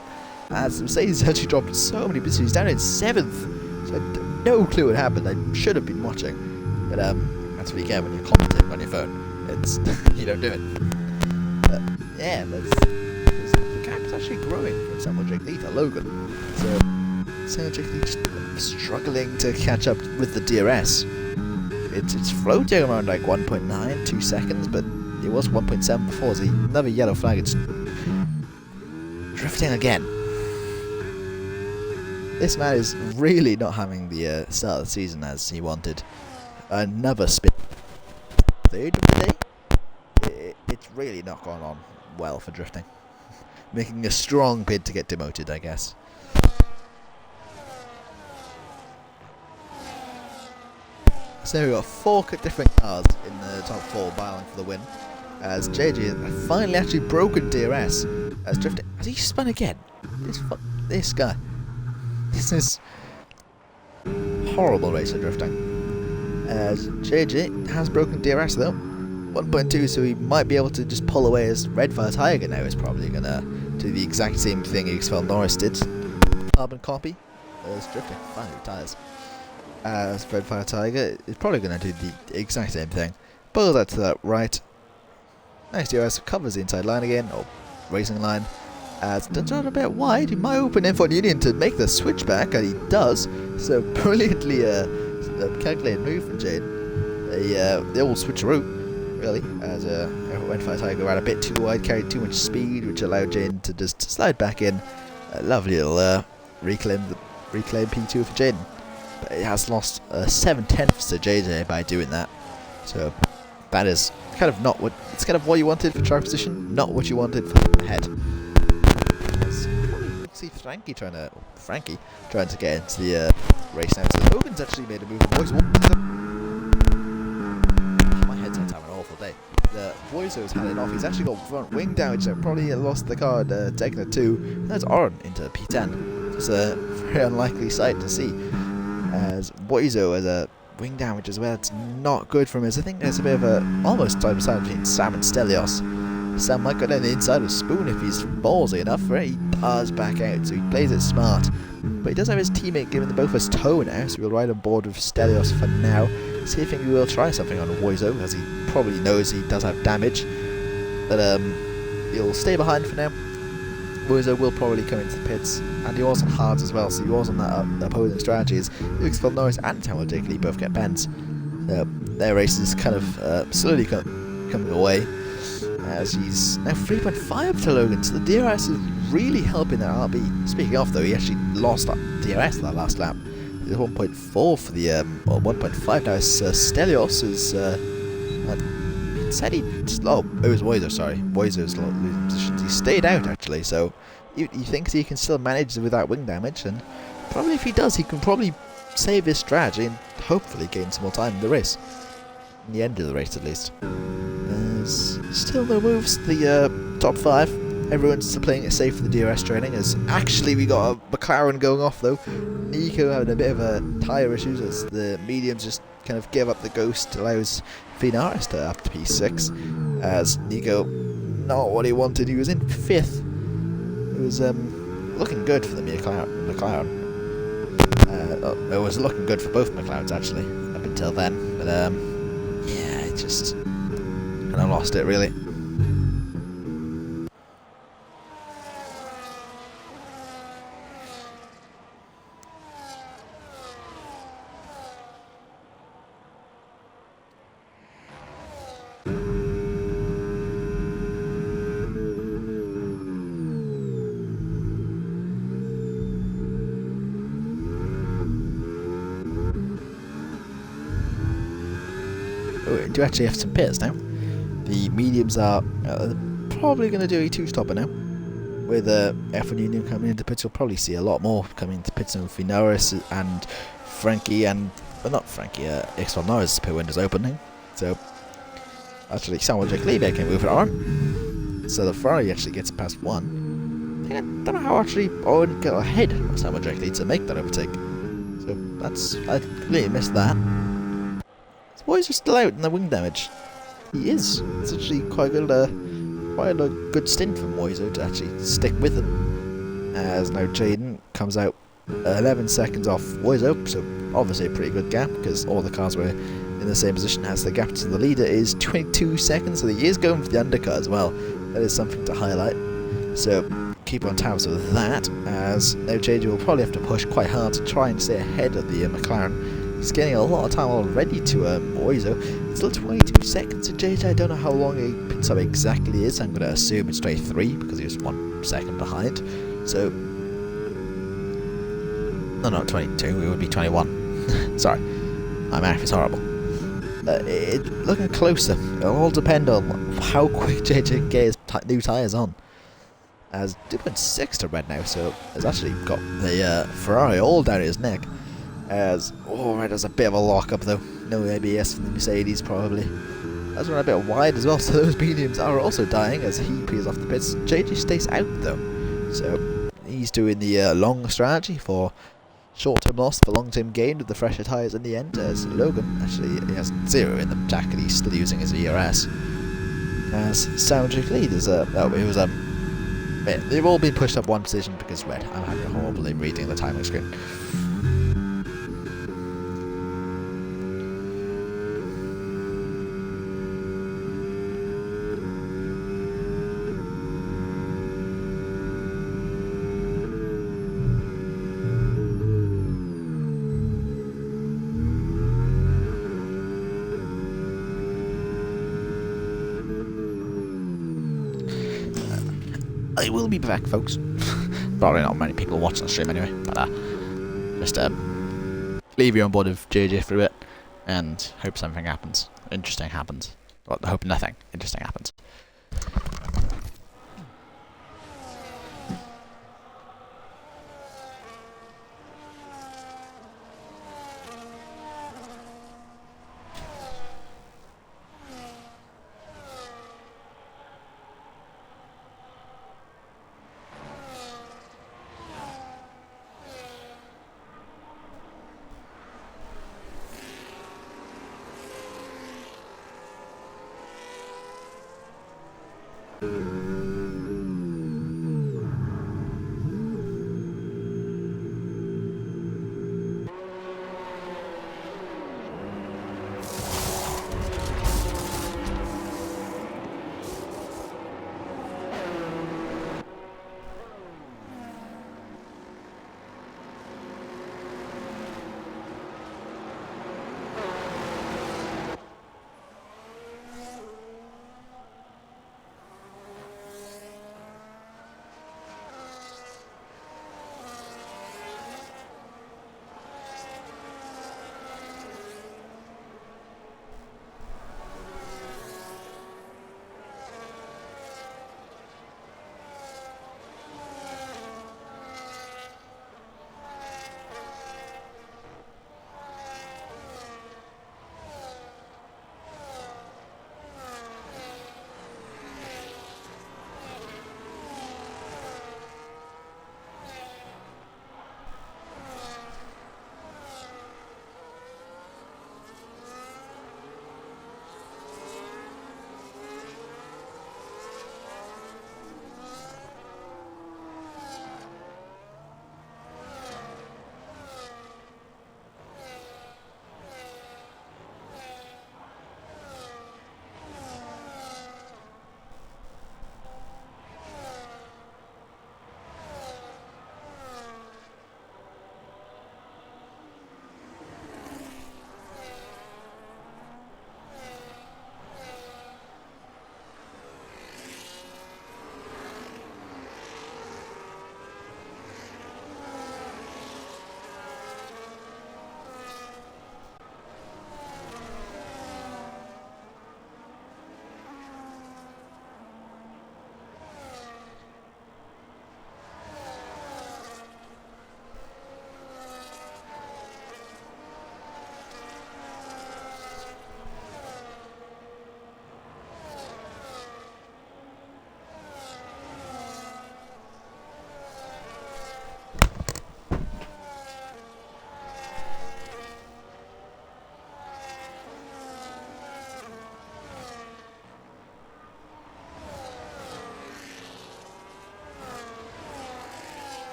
As the Mercedes actually dropped so many positions. He's down in 7th. So, I have no clue what happened. I should have been watching. But, that's what you get when you're commentating on your phone. It's... you don't do it. But, yeah, the gap is actually growing from Samuel Jake Lee to Logan. So, Samuel Jake Lee just struggling to catch up with the DRS. It's floating around like 1.9, 2 seconds, but it was 1.7 before, so another yellow flag. It's drifting again. This man is really not having the start of the season as he wanted. Another spin. Third of the day? It's really not gone on well for drifting. Making a strong bid to get demoted, I guess. So we've got 4 different cars in the top 4 battling for the win. As JJ has finally actually broken DRS. As drifting. Has he spun again? This guy. This is horrible racer drifting. As JJ has broken DRS though. 1.2, so he might be able to just pull away as Redfire Tiger now is probably going to do the exact same thing EXFL Norris did. Carbon copy. As drifting. Finally retires. As Redfire Tiger is probably going to do the exact same thing. Pull that to that right. Nice DRS, covers the inside line again, or racing line. As turns out a bit wide, he might open in for Union to make the switchback, and he does. So brilliantly calculated move from Jade. The old switcheroo, really, as Redfire Tiger ran a bit too wide, carried too much speed, which allowed Jade to just slide back in. A lovely little reclaim P2 for Jaden. But it has lost 7/10 to JJ by doing that. So that is kind of not what it's kind of what you wanted for track position, not what you wanted for the head. You see Frankie trying to get into the race now. So Logan's actually made a move. My headset's having an awful day. The Voizo's had it off. He's actually got front wing damage, so probably lost the car at Tegna 2. That's Oren into P10. It's a very unlikely sight to see. As Voizo has a wing damage as well. It's not good for him. As I think there's a bit of a almost side by side between Sam and Stelios. Sam might go down the inside of Spoon if he's ballsy enough, right? He does back out, so he plays it smart. But he does have his teammate giving them both his toe now, so we'll ride on board with Stelios for now. See if he will try something on Voizo, as he probably knows he does have damage. But he'll stay behind for now. Voizo will probably come into the pits, and he was on hards as well, so he was on that opposing strategy. As EXFL Norris and Samuel Jake Lee both get bends. Their race is kind of slowly coming away, as he's now 3.5 to Logan, so the DRS is really helping that RB. Speaking of though, he actually lost that DRS that last lap. It's 1.4 for the, or 1.5 now. Stelios is, said he just, oh, it was Voizo, sorry. Voizo's losing positions. He stayed out actually, so he thinks he can still manage with that wing damage, and probably if he does, he can probably save his strategy and hopefully gain some more time in the race. In the end of the race, at least. There's still no moves. The top 5. Everyone's still playing it safe for the DRS training. As actually we got a McLaren going off though. Nico having a bit of a tyre issues as the mediums just kind of give up the ghost, allows Finaris to up to P6. As Nico, not what he wanted. He was in 5th. It was looking good for the McLaren. It was looking good for both McLarens actually up until then. But yeah, it just kind of lost it really. Oh, we do actually have some pits now. The mediums are probably going to do a 2-stopper now. With F1 Union coming into pits, you'll probably see a lot more coming into pits with Norris and Frankie and... well, not Frankie, EXFL Norris' pit window's opening. So, actually, Samuel Jake Lee can move it on. So the Ferrari actually gets past 1. I don't know how actually Owen got ahead of Samuel Jake Lee to make that overtake. So I completely missed that. Boys are still out in the wing damage. He is. It's actually quite a good stint for Moiso to actually stick with him. As now Jaden comes out 11 seconds off Moiso, so obviously a pretty good gap because all the cars were in the same position as the gap to the leader is 22 seconds, so he is going for the undercut as well. That is something to highlight. So keep on tabs with that, as now JJ will probably have to push quite hard to try and stay ahead of the McLaren. He's getting a lot of time already to Moiso. It's still 22 seconds to JJ. I don't know how long a pit stop exactly is. I'm going to assume it's 23 because he was 1 second behind. So, no, not 22. It would be 21. Sorry, my math is horrible. Looking closer. It'll all depend on how quick JJ can get his new tyres on. As 2.6 to red now, so has actually got the Ferrari all down his neck. As right, there's a bit of a lock-up though. No ABS from the Mercedes probably. That's run a bit wide as well, so those mediums are also dying as he peels off the pits. JJ stays out though, so he's doing the long strategy for short-term loss for long-term gain with the fresher tyres in the end. As Logan actually he has 0 in the jacket, he's still using his ERS. As Soundtrack lead is they've all been pushed up one position because red. I'm having a horrible time reading the timing screen. I will be back, folks. Probably not many people watching the stream anyway, but just leave you on board with JJ for a bit and hope something happens. Interesting happens. Well, hope nothing interesting happens.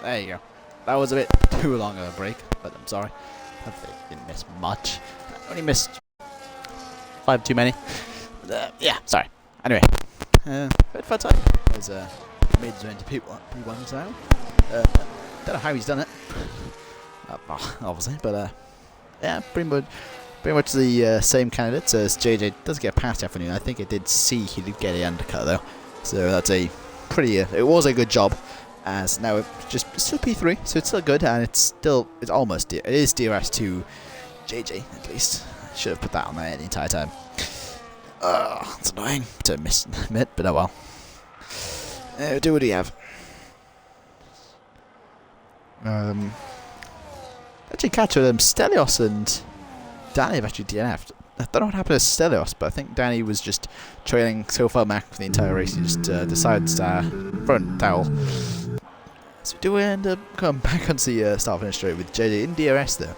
There you go. That was a bit too long of a break, but I'm sorry. Hopefully didn't miss much. I only missed 5 too many. Yeah, sorry. Anyway, bit fun time. There's mid to P1s now. Don't know how he's done it. Obviously, but yeah, pretty much the same candidates as JJ. Does get past afternoon. I think I did see he did get an undercut though, so that's a pretty. It was a good job. As now it's still P3, so it's still good, and it's almost it is DRS to JJ at least. I should have put that on there the entire time. It's annoying to admit, but oh well. Do what do you have? Actually, catch with Stelios and Danny have actually DNF'd. I don't know what happened to Stelios, but I think Danny was just trailing so far back for the entire race, he just decides to front towel. So we do end up coming back onto the start finish straight with JJ in DRS though,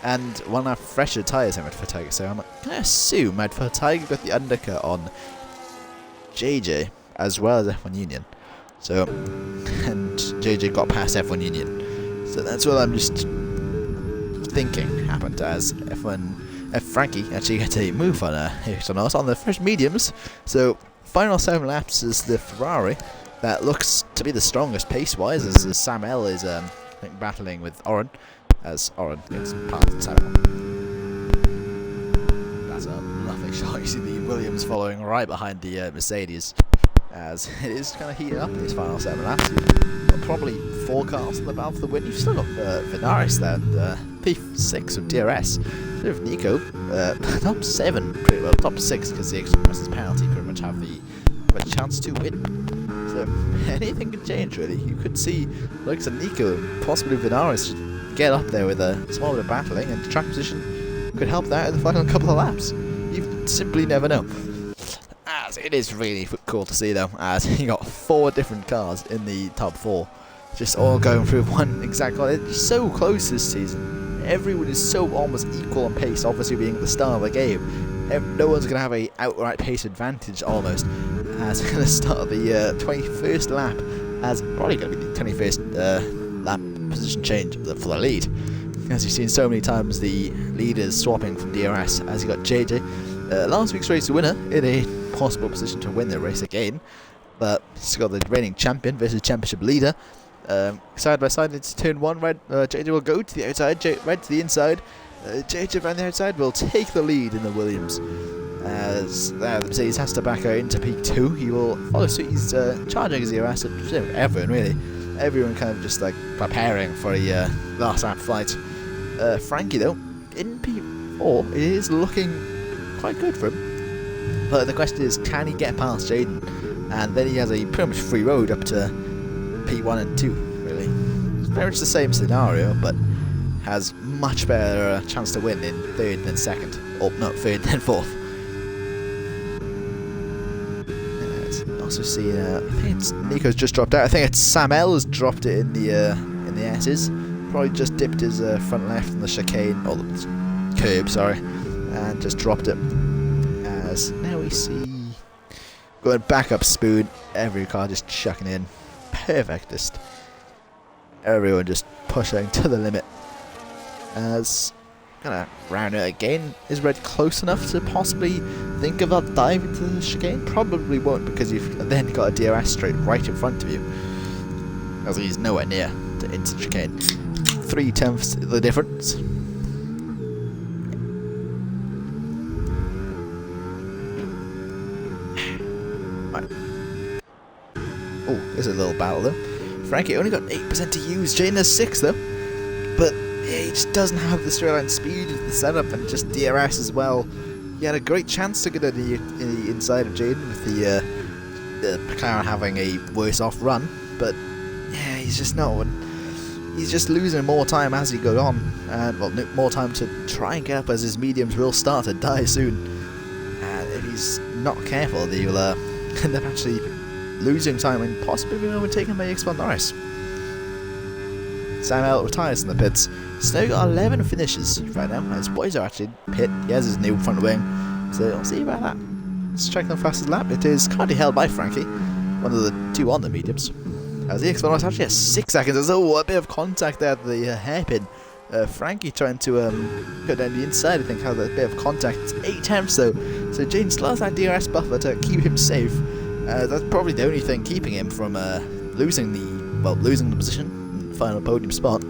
and one of fresher tyres in for Tiger. So I'm going to assume for Tiger got the undercut on JJ as well as F1 Union. So and JJ got past F1 Union. So that's what I'm just thinking happened as Frankie actually had a move on us on the fresh mediums. So final 7 laps is the Ferrari that looks to be the strongest pace-wise, as Sam L is I think battling with Oren, as Oren gets past Sam L. That's a lovely shot. You see the Williams following right behind the Mercedes, as it is kind of heating up in these final 7 laps. You've probably 4 cars on the battle for the win. You've still got Venaris there, and P6 of DRS. So with Nico, top 7, pretty well, top 6, because the extra penalty pretty much have a chance to win. So anything can change really. You could see looks at Nico and possibly Venaris get up there with a small bit of battling, and the track position could help that in the final couple of laps. You simply never know. As it is really cool to see though, as you got 4 different cars in the top 4, just all going through one exact line. It's so close this season. Everyone is so almost equal on pace, obviously being the start of the game. No one's going to have a outright pace advantage almost, as going to start the 21st lap, as probably going to be the 21st lap position change for the lead. As you've seen so many times, the leaders swapping from DRS, as you got JJ, last week's race winner, in a possible position to win the race again, but he's got the reigning champion versus championship leader. Side by side into turn 1, JJ will go to the outside, Red to the inside. JJ on the outside will take the lead in the Williams, as the Mercedes has to back out into peak 2. He will follow suit. He's charging his DRS at everyone really. Everyone kind of just like preparing for a last lap fight. Frankie though, in P4, it is looking quite good for him. But the question is, can he get past Jaden? And then he has a pretty much free road up to P1 and 2, really. It's very much the same scenario, but has much better chance to win in 3rd than 2nd. Or not 3rd than 4th. Also see, I think it's Nico's just dropped out. I think it's Sam L has dropped it in the S's. Probably just dipped his front left in the chicane, or the curb, sorry, and just dropped it. As now we see going back up Spoon, every car just chucking in. Perfect, just everyone just pushing to the limit. As gonna round it again. Is Red close enough to possibly think of that dive into the chicane? Probably won't, because you've then got a DRS straight right in front of you, as he's nowhere near to into the chicane. 0.3 the difference. Right. Oh, there's a little battle though. Frankie only got 8% to use. Jane has 6 though, but he just doesn't have the straight line speed of the setup, and just DRS as well. He had a great chance to get in the inside of Jaden with the McLaren having a worse off run, but yeah, he's just not. He's just losing more time as he goes on, and well, more time to try and get up, as his mediums will start to die soon. And if he's not careful, he'll end up actually losing time and possibly being overtaken by EXFL Norris. Sam L retires in the pits. So now got 11 finishes right now. His boys are actually pit. He has his new front wing, so we'll see about that. Let's check the fastest lap. It is currently held by Frankie, one of the 2 on the mediums. As the EXFL Norris actually has 6 seconds. There's a bit of contact there at the hairpin. Frankie trying to go down the inside, I think, had a bit of contact. It's 8 tenths though, so Jane still has that DRS buffer to keep him safe. That's probably the only thing keeping him from losing the position in the final podium spot.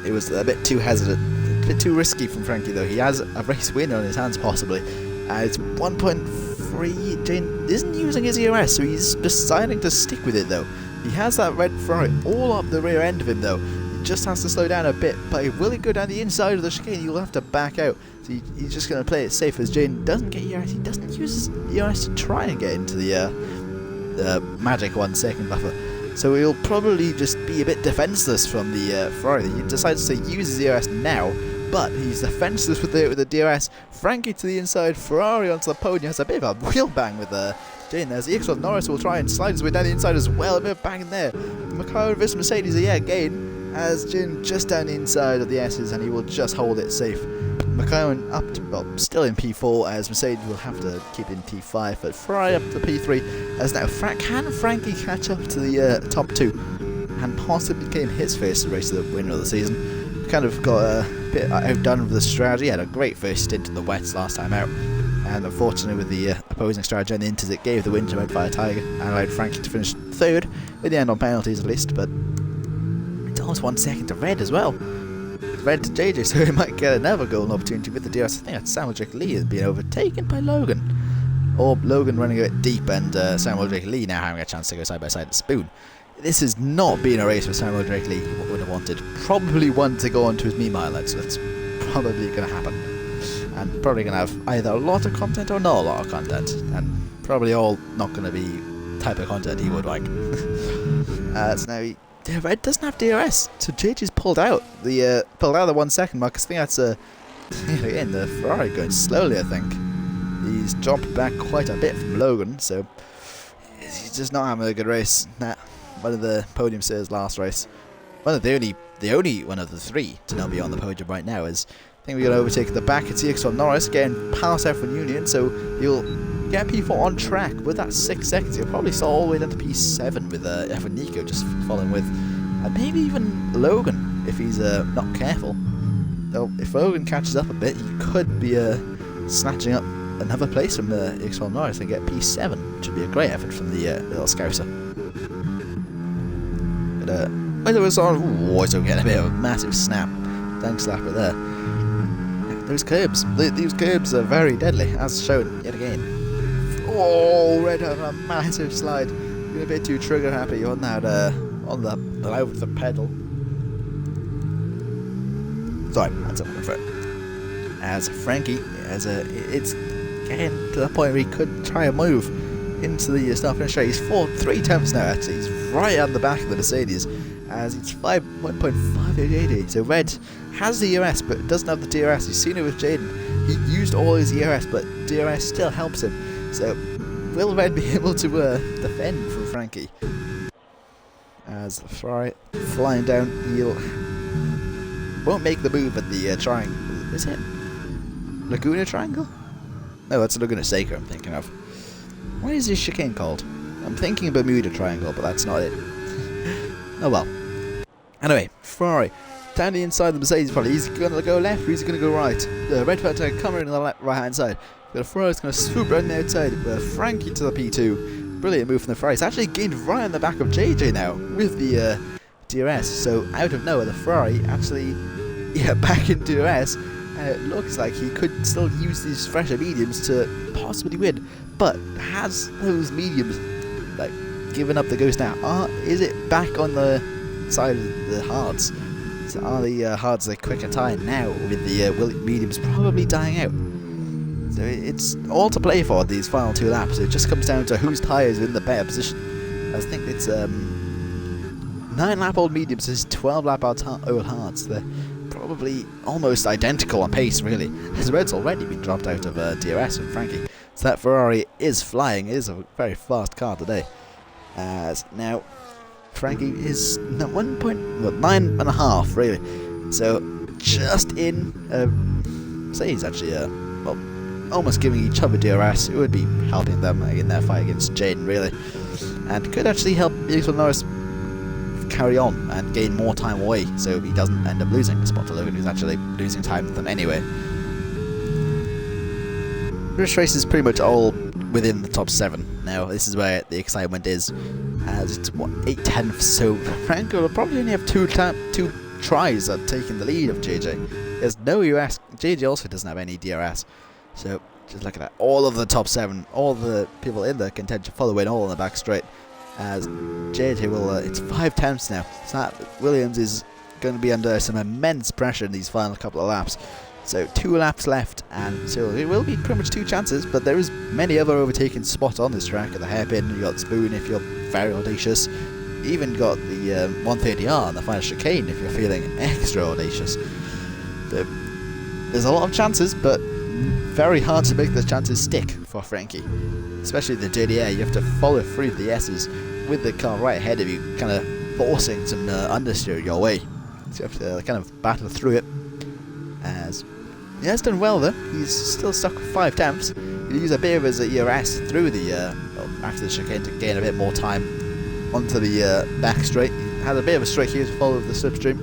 It was a bit too hesitant, a bit too risky from Frankie though. He has a race winner on his hands possibly. It's 1.3. Jane isn't using his ERS, so he's deciding to stick with it though. He has that red Ferrari all up the rear end of him though. He just has to slow down a bit, but will he go down the inside of the chicane, he'll have to back out. So he's just going to play it safe as Jane doesn't get ERS. He doesn't use his ERS to try and get into the magic 1 second buffer. So he'll probably just be a bit defenseless from the Ferrari. He decides to use his ERS now, but he's defenseless with the DRS. Frankie to the inside, Ferrari onto the podium. Has a bit of a wheel bang with Jane. There's the EXFL Norris will try and slide his way down the inside as well. A bit of bang in there. McLaren vs Mercedes, yeah, again, has Jane just down the inside of the S's, and he will just hold it safe. McLaren up to, well, still in P4, as Mercedes will have to keep in P5, but Ferrari up to P3, as now can Frankie catch up to the top 2 and possibly claim his first race of the winner of the season. Kind of got a bit outdone with the strategy. Had a great first stint in the wets last time out, and unfortunately with the opposing strategy and the inters, it gave the win to Red Fire Tiger and allowed Frankie to finish 3rd, in the end on penalties at least, but it's almost 1 second to Red as well. Red to JJ, so he might get another golden opportunity with the DRS. I think that's Samuel Drake Lee has been overtaken by Logan. Or Logan running a bit deep, and Samuel Drake Lee now having a chance to go side by side with Spoon. This has not been a race for Samuel Drake Lee, what would have wanted. Probably one to go on to his meme highlights, so that's probably going to happen. And probably going to have either a lot of content or not a lot of content. And probably all not going to be the type of content he would like. So now Red doesn't have DRS, so JJ's pulled out the 1 second mark. I think that's again the Ferrari going slowly. I think he's dropped back quite a bit from Logan, so he's just not having a good race. One of the podium stairs last race. One of the only one of the 3 to not be on the podium right now is I think we're going to overtake the back at EXFL Norris, getting past F1 Union, so he'll get P4 on track with that 6 seconds. He'll probably start all the way down to P7 with F1 Nico just following with, and maybe even Logan if he's not careful. Though if Logan catches up a bit, he could be snatching up another place from the EXFL Norris and get P7, which would be a great effort from the little Scouser. But when it was on, also getting a bit of a massive snap, tank slapper there. Those curbs, these curbs are very deadly, as shown yet again. Oh, Red have a massive slide. You're a bit too trigger happy on that, on the low of the pedal. Sorry, that's up in front. As Frankie, it's getting to the point where he could try and move into the start finish straight. He's 3 tenths now. Actually, he's right at the back of the Mercedes, as it's 1.580. So Red has the ERS but doesn't have the DRS. You've seen it with Jaden. He used all his ERS, but DRS still helps him. So will Red be able to defend from Frankie? As the Ferrari flying down, he'll won't make the move at the triangle. Is it Laguna Triangle? No, that's Laguna Seca I'm thinking of. What is this chicane called? I'm thinking Bermuda Triangle, but that's not it. Oh well. Anyway, Ferrari down the inside of the Mercedes probably. He's going to go left or he's going to go right. The Red Fire Tiger coming in on the right hand side. But Ferrari's going to swoop right on the outside. Frankie to the P2. Brilliant move from the Ferrari. It's actually gained right on the back of JJ now with the DRS. So out of nowhere, the Ferrari actually back in DRS. And it looks like he could still use these fresher mediums to possibly win. But has those mediums like given up the ghost now? Is it back on the side of the hards? So are the hards the quicker time now with the mediums probably dying out? So it's all to play for these final 2 laps. It just comes down to whose tyres are in the better position. I think it's 9-lap old mediums versus 12-lap old hards. They're probably almost identical on pace, really. As Red's already been dropped out of DRS from Frankie. So that Ferrari is flying. It is a very fast car today. As now, Frankie is 9.5 really. So just in. Say he's actually almost giving each other DRS. It would be helping them in their fight against Jaden, really, and could actually help EXFL Norris carry on and gain more time away, so he doesn't end up losing a spot to Logan, who's actually losing time with them anyway. British race is pretty much all within the top 7 now. This is where the excitement is, as it's what, 8/10, so Franco will probably only have two tries at taking the lead of JJ. There's no US. JJ also doesn't have any DRS, so just look at that. All of the top 7, all the people in the contention following all in the back straight, as JJ will, it's 5 attempts now. So Williams is going to be under some immense pressure in these final couple of laps. So 2 laps left, and so it will be pretty much 2 chances, but there is many other overtaking spots on this track. At the hairpin, you got Spoon if you're very audacious. You even got the 130R and the final chicane if you're feeling extra audacious. So there's a lot of chances, but very hard to make the chances stick for Frankie. Especially the JDA, you have to follow through the S's with the car right ahead of you, kind of forcing some understeer your way. So you have to kind of battle through it. As he has done well though, he's still stuck with 5 attempts. He'll use a bit of his ERS through the after the chicane to gain a bit more time onto the back straight. He has a bit of a straight here to follow the slipstream.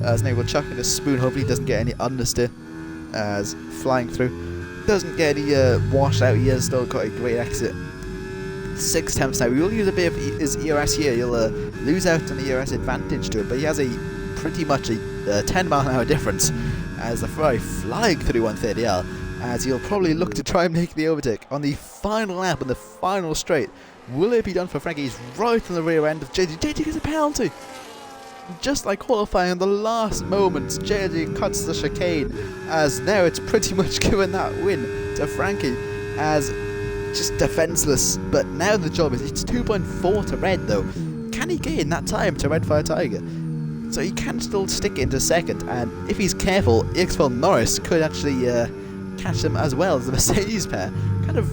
As now we'll chuck in a Spoon, hopefully he doesn't get any understeer as flying through. Doesn't get any washed out, he has still got a great exit. 6 attempts now. We will use a bit of his ERS here. He'll lose out on the ERS advantage to it, but he has a pretty much a 10 mile an hour difference as the Ferrari flying through 130R, as he'll probably look to try and make the overtake on the final lap on the final straight. Will it be done for Frankie? He's right on the rear end of JJ. JJ gets a penalty! Just like qualifying in the last moments, JJ cuts the chicane, as now it's pretty much given that win to Frankie, as just defenceless. But now the job is, it's 2.4 to Red though. Can he gain that time to Red Fire Tiger? So he can still stick it into second, and if he's careful, EXFL Norris could actually catch them as well as the Mercedes pair. Kind of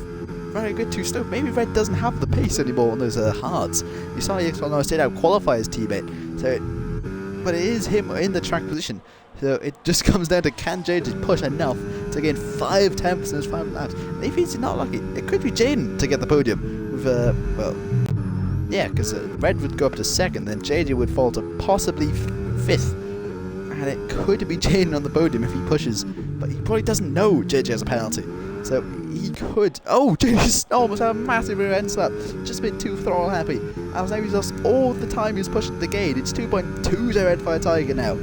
very good to Stoke. Maybe Red doesn't have the pace anymore on those hards. You saw EXFL Norris did out qualify his teammate, but it is him in the track position. So it just comes down to, can JJ push enough to gain 5 attempts in his 5 laps. And if he's not lucky, it could be Jaden to get the podium with well. Yeah, because Red would go up to second, then JJ would fall to possibly 5th. And it could be Jaden on the podium if he pushes, but he probably doesn't know JJ has a penalty. So he could... Oh, JJ almost had a massive rear end slap. Just a bit too throttle happy. As now he's lost all the time he was pushing the gate. It's 2.2 to Red Fire Tiger now.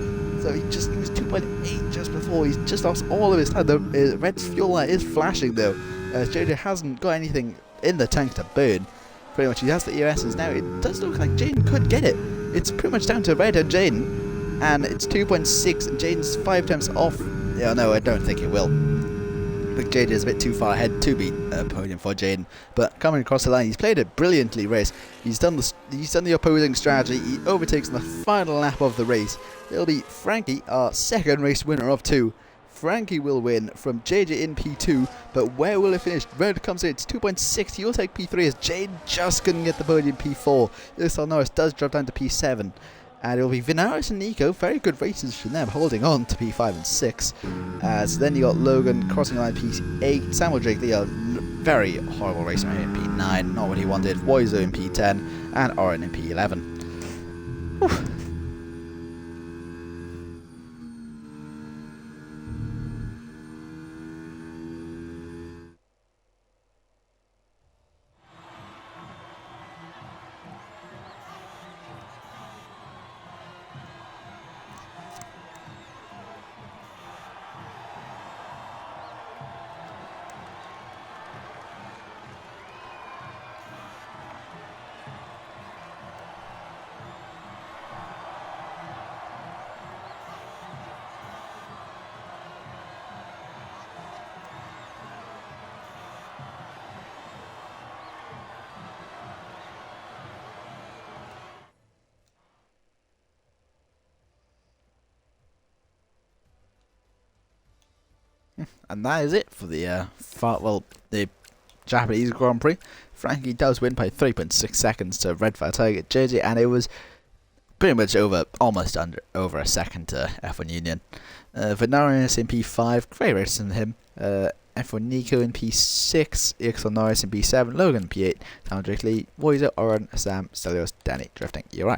So he was 2.8 just before. He's just lost all of his time. The Red's fuel light is flashing though, as JJ hasn't got anything in the tank to burn. Pretty much he has the ERSs now. It does look like Jaden could get it. It's pretty much down to Red and Jaden, and it's 2.6 and Jaden's 5 attempts off. Yeah, no, I don't think it will. I think Jaden is a bit too far ahead to beat a podium for Jaden, but coming across the line, he's played it brilliantly race. He's done the opposing strategy. He overtakes in the final lap of the race. It'll be Frankie, our second race winner of 2. Frankie will win from JJ in P2, but where will it finish? Red comes in, it's 2.6, he'll take P3 as Jade just couldn't get the podium P4. EXFL Norris does drop down to P7, and it will be Vinaris and Nico, very good races for them, holding on to P5 and 6. As then you got Logan crossing the line P8, Samuel Drake Lee, a very horrible race right here in P9, not what he wanted, Voizo in P10, and Oren in P11. Whew. And that is it for the the Japanese Grand Prix. Frankie does win by 3.6 seconds to Red Fire Tiger JJ, and it was pretty much almost over a second to F1 Union. Venarius in P5, great race from him. F1 Nico in P6, EXFL Norris in P7, Logan in P8, Tom Drake Lee, Voiser, Oren, Sam, Stelios, Danny, Drifting, Uri.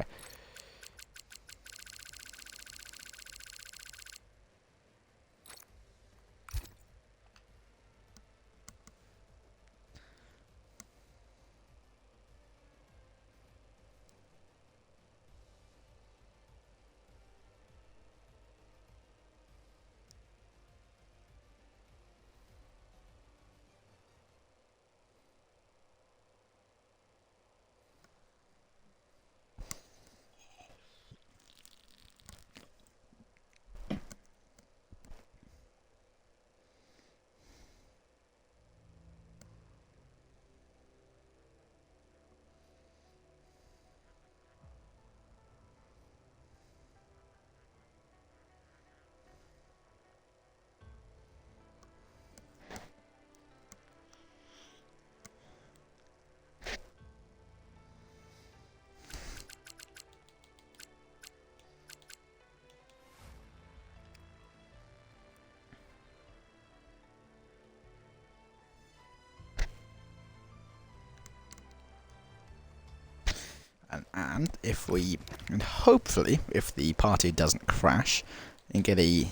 And if we, and hopefully, if the party doesn't crash, and get a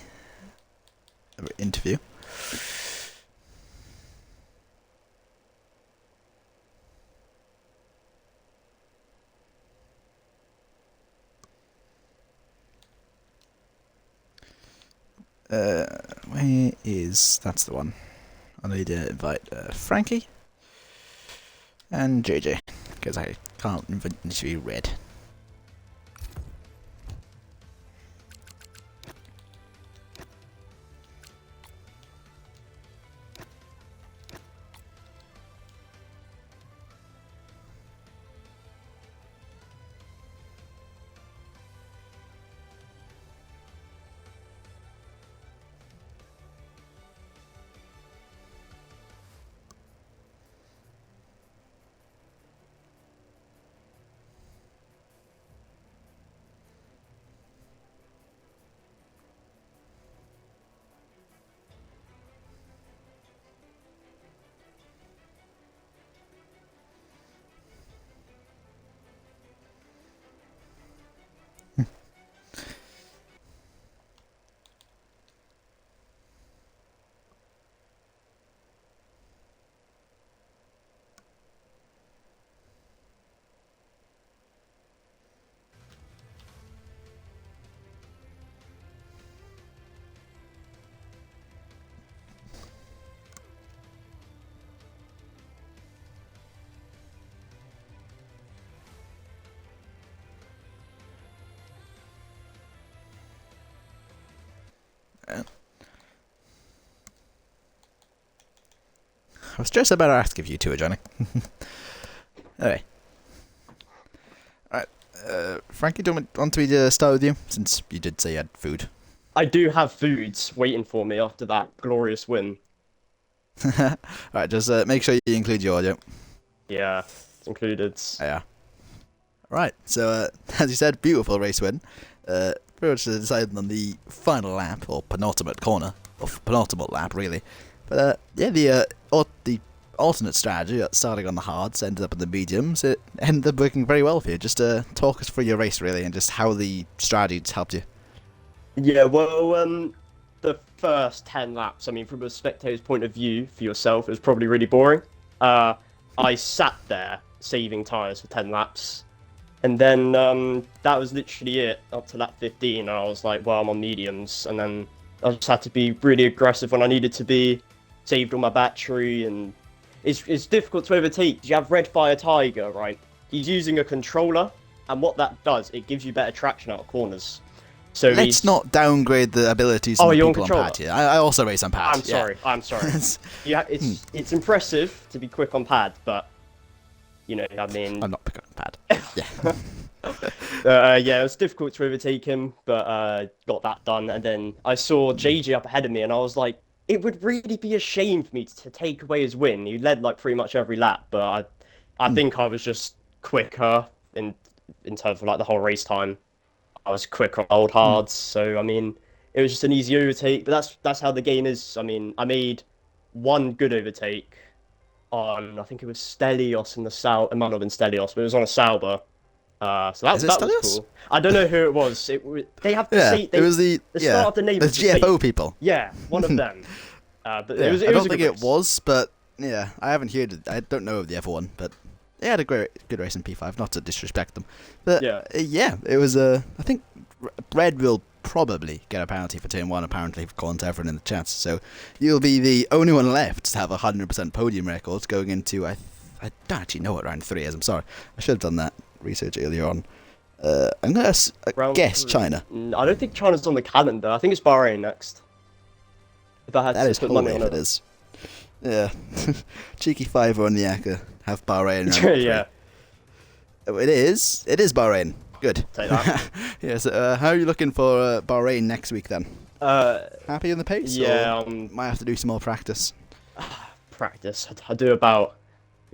interview. Where is, that's the one. I need to invite Frankie and JJ, because I can't interview Red. I was just about to ask if you two are joining. Anyway. Alright, Frankie, do you want me to start with you, since you did say you had food? I do have foods waiting for me after that glorious win. Alright, just make sure you include your audio. Yeah, it's included. Yeah. Right, so as you said, beautiful race win. Pretty much decided on the final lap, or penultimate corner, or penultimate lap really. But yeah, the alternate strategy, starting on the hards, ended up in the mediums. It ended up working very well for you. Just talk us through your race really, and just how the strategies helped you. Yeah, well, the first 10 laps, I mean, from a spectator's point of view for yourself, it was probably really boring. I sat there saving tyres for 10 laps, and then that was literally it up to lap 15, and I was like, well, I'm on mediums, and then I just had to be really aggressive when I needed to be, saved all my battery, and it's difficult to overtake. You have Red Fire Tiger, right? He's using a controller, and what that does, it gives you better traction out of corners. So Let's not downgrade the abilities of the people on pad here. I also race on pad. I'm sorry. Yeah, it's impressive to be quick on pad, but you know, I mean, I'm not quick on pad. Yeah. Yeah, it was difficult to overtake him, but got that done. And then I saw JJ up ahead of me, and I was like, it would really be a shame for me to take away his win. He led like pretty much every lap, but I think I was just quicker in terms of like the whole race time. I was quick on old hards, so I mean, it was just an easy overtake. But that's how the game is. I mean, I made one good overtake on, I think it was Stelios in the Sauber. It might not have been Stelios, but it was on a Sauber. So Is it that was Stelios? cool. I don't know who it was. They have to Yeah, say it was the start of the name the of the GFO team. people. Yeah, one of them. But Yeah, it I was don't a think good it race. was, but yeah, I haven't heard it. I don't know of the F1, but they had a good race in P5. Not to disrespect them, but Yeah. yeah, it was. I think Red will probably get a penalty for turn one. Apparently, according to everyone in the chat. So you'll be the only one left to have 100% podium records going into. I don't actually know what round 3 is. I'm sorry. I should have done that research earlier on. I'm gonna guess China. I don't think China's on the calendar. I think it's Bahrain next. If I had That to is put money holy on if it is. Yeah, cheeky fiver on the Aka. Have Bahrain round 3. Yeah, Oh, it is. It is Bahrain. Good. take that. Yes. How are you looking for Bahrain next week then? Happy in the pace? Yeah, Or might have to do some more practice. practice. I do about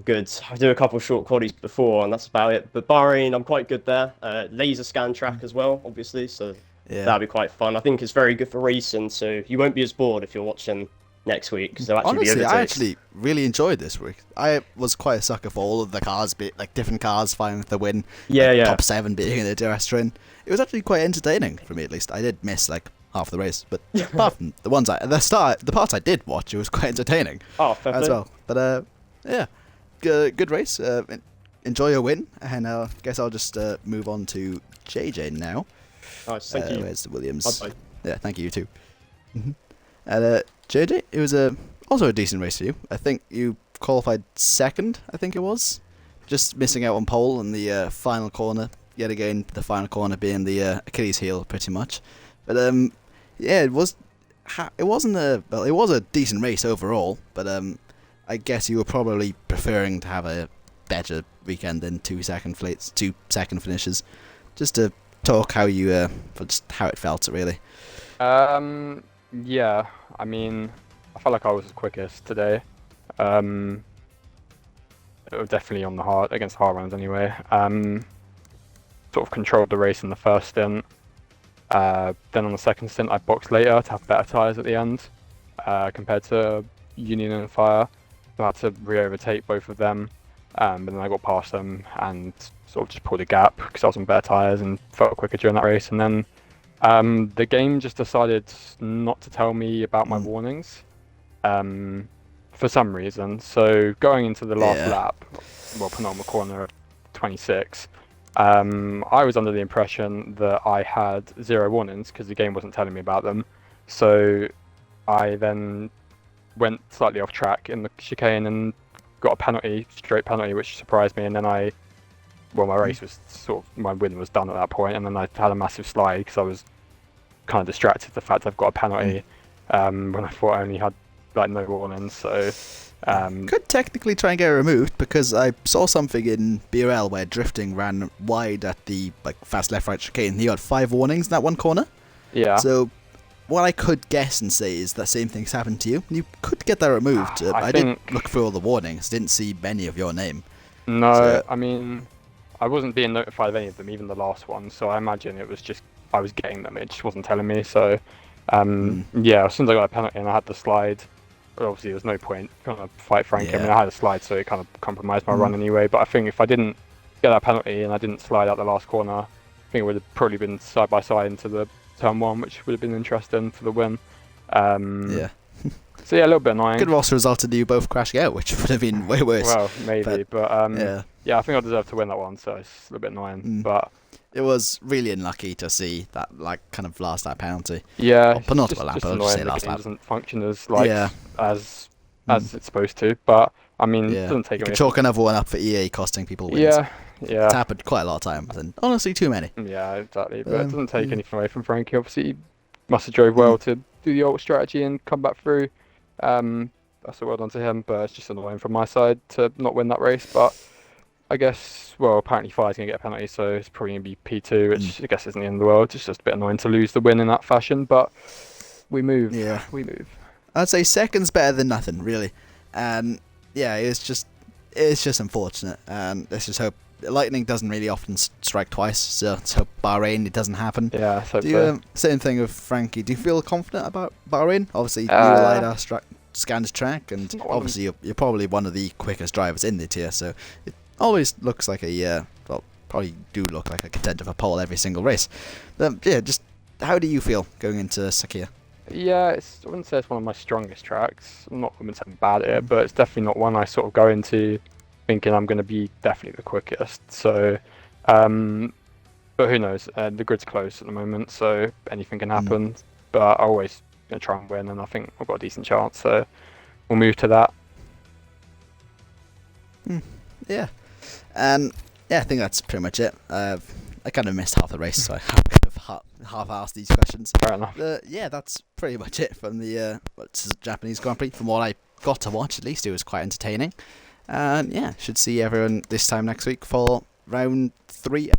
I do a couple short qualies before, and that's about it. But Bahrain, I'm quite good there. Laser scan track as well, obviously, so Yeah. that'll be quite fun. I think it's very good for racing, so you won't be as bored if you're watching next week, because there'll actually Honestly, be I overtakes. actually really enjoyed this week. I was quite a sucker for all of the cars, like different cars fighting for the win. Yeah, like yeah. Top 7 being in the DRS train. It was actually quite entertaining for me, at least. I did miss like half the race, but apart from the ones the parts I did watch, it was quite entertaining Oh, fair as play. well. But yeah, good race. Enjoy your win, and I guess I'll just move on to JJ now. Nice, thank you. Where's the Williams? Bye-bye. Yeah, thank you too. And JJ, it was also a decent race for you. I think you qualified second. I think it was, just missing out on pole in the final corner. Yet again, the final corner being the Achilles heel, pretty much. But yeah, it was. It wasn't a well. It was a decent race overall. But I guess you were probably preferring to have a better weekend than 2 second finishes. Just to talk how you just how it felt really. Yeah, I mean, I felt like I was the quickest today. It was definitely on the hard against hard runs anyway. Sort of controlled the race in the first stint. Then on the second stint, I boxed later to have better tyres at the end compared to Union and Fire. So I had to re-overtake both of them, but then I got past them and sort of just pulled a gap because I was on better tyres and felt quicker during that race. And then the game just decided not to tell me about my warnings for some reason. So going into the last lap, well, penultimate corner of 26, I was under the impression that I had 0 warnings because the game wasn't telling me about them. So I then went slightly off track in the chicane and got a penalty, straight penalty, which surprised me. And then my race was my win was done at that point, and then I had a massive slide because I was kind of distracted the fact I've got a penalty when I thought I only had like no warnings. So could technically try and get it removed because I saw something in BRL where drifting ran wide at the fast left right chicane. He got 5 warnings in that one corner. Yeah. So what I could guess and say is that same thing's happened to you. You could get that removed. I did look through all the warnings, didn't see many of your name. No, so, I mean, I wasn't being notified of any of them, even the last one. So I imagine it was just I was getting them. It just wasn't telling me. So yeah, as soon as I got a penalty and I had the slide, but obviously there's no point trying to fight Frank. I mean, I had a slide, so it kind of compromised my run anyway. But I think if I didn't get that penalty and I didn't slide out the last corner, I think it would have probably been side by side into the turn 1, which would have been interesting for the win. yeah. So yeah, a little bit annoying. Could have also resulted in you both crashing out, which would have been way worse. Well, maybe, but yeah, I think I deserve to win that one, so it's a little bit annoying. But it was really unlucky to see that kind of last lap penalty. Yeah, or penultimate lap. Just I'll annoying. just say The last game lap. doesn't function as as it's supposed to. But I mean, it doesn't take you away. could chalk another one up for EA costing people wins. Yeah. It's happened quite a lot of times, and honestly, too many. Yeah, exactly. But it doesn't take anything away from Frankie. Obviously, he must have drove well to do the ult strategy and come back through. That's well done to him. But it's just annoying from my side to not win that race. But I guess, well, apparently Fire's going to get a penalty, so it's probably going to be P2, which I guess isn't the end of the world. It's just a bit annoying to lose the win in that fashion. But we move. Yeah, we move. I'd say second's better than nothing, really. And yeah, it's just unfortunate, and let's just hope lightning doesn't really often strike twice. So let's hope Bahrain it doesn't happen. Yeah, let's hope Do you, so. same thing with Frankie. Do you feel confident about Bahrain? Obviously, new LiDAR scanned the track, and Not one of obviously you're probably one of the quickest drivers in the tier, so it always looks like a well, probably do look like a contender for pole every single race. Yeah, just how do you feel going into Sakia? Yeah, I wouldn't say it's one of my strongest tracks. I'm not going to say I'm bad at it, but it's definitely not one I sort of go into thinking I'm going to be definitely the quickest. So, but who knows? The grid's close at the moment, so anything can happen. But I always going to try and win, and I think I've got a decent chance. So we'll move to that. Yeah, and yeah, I think that's pretty much it. I kind of missed half the race, so I have kind of half-asked these questions. Fair enough. Yeah, that's pretty much it from the Japanese Grand Prix. From what I got to watch, at least it was quite entertaining. And yeah, should see everyone this time next week for round 3.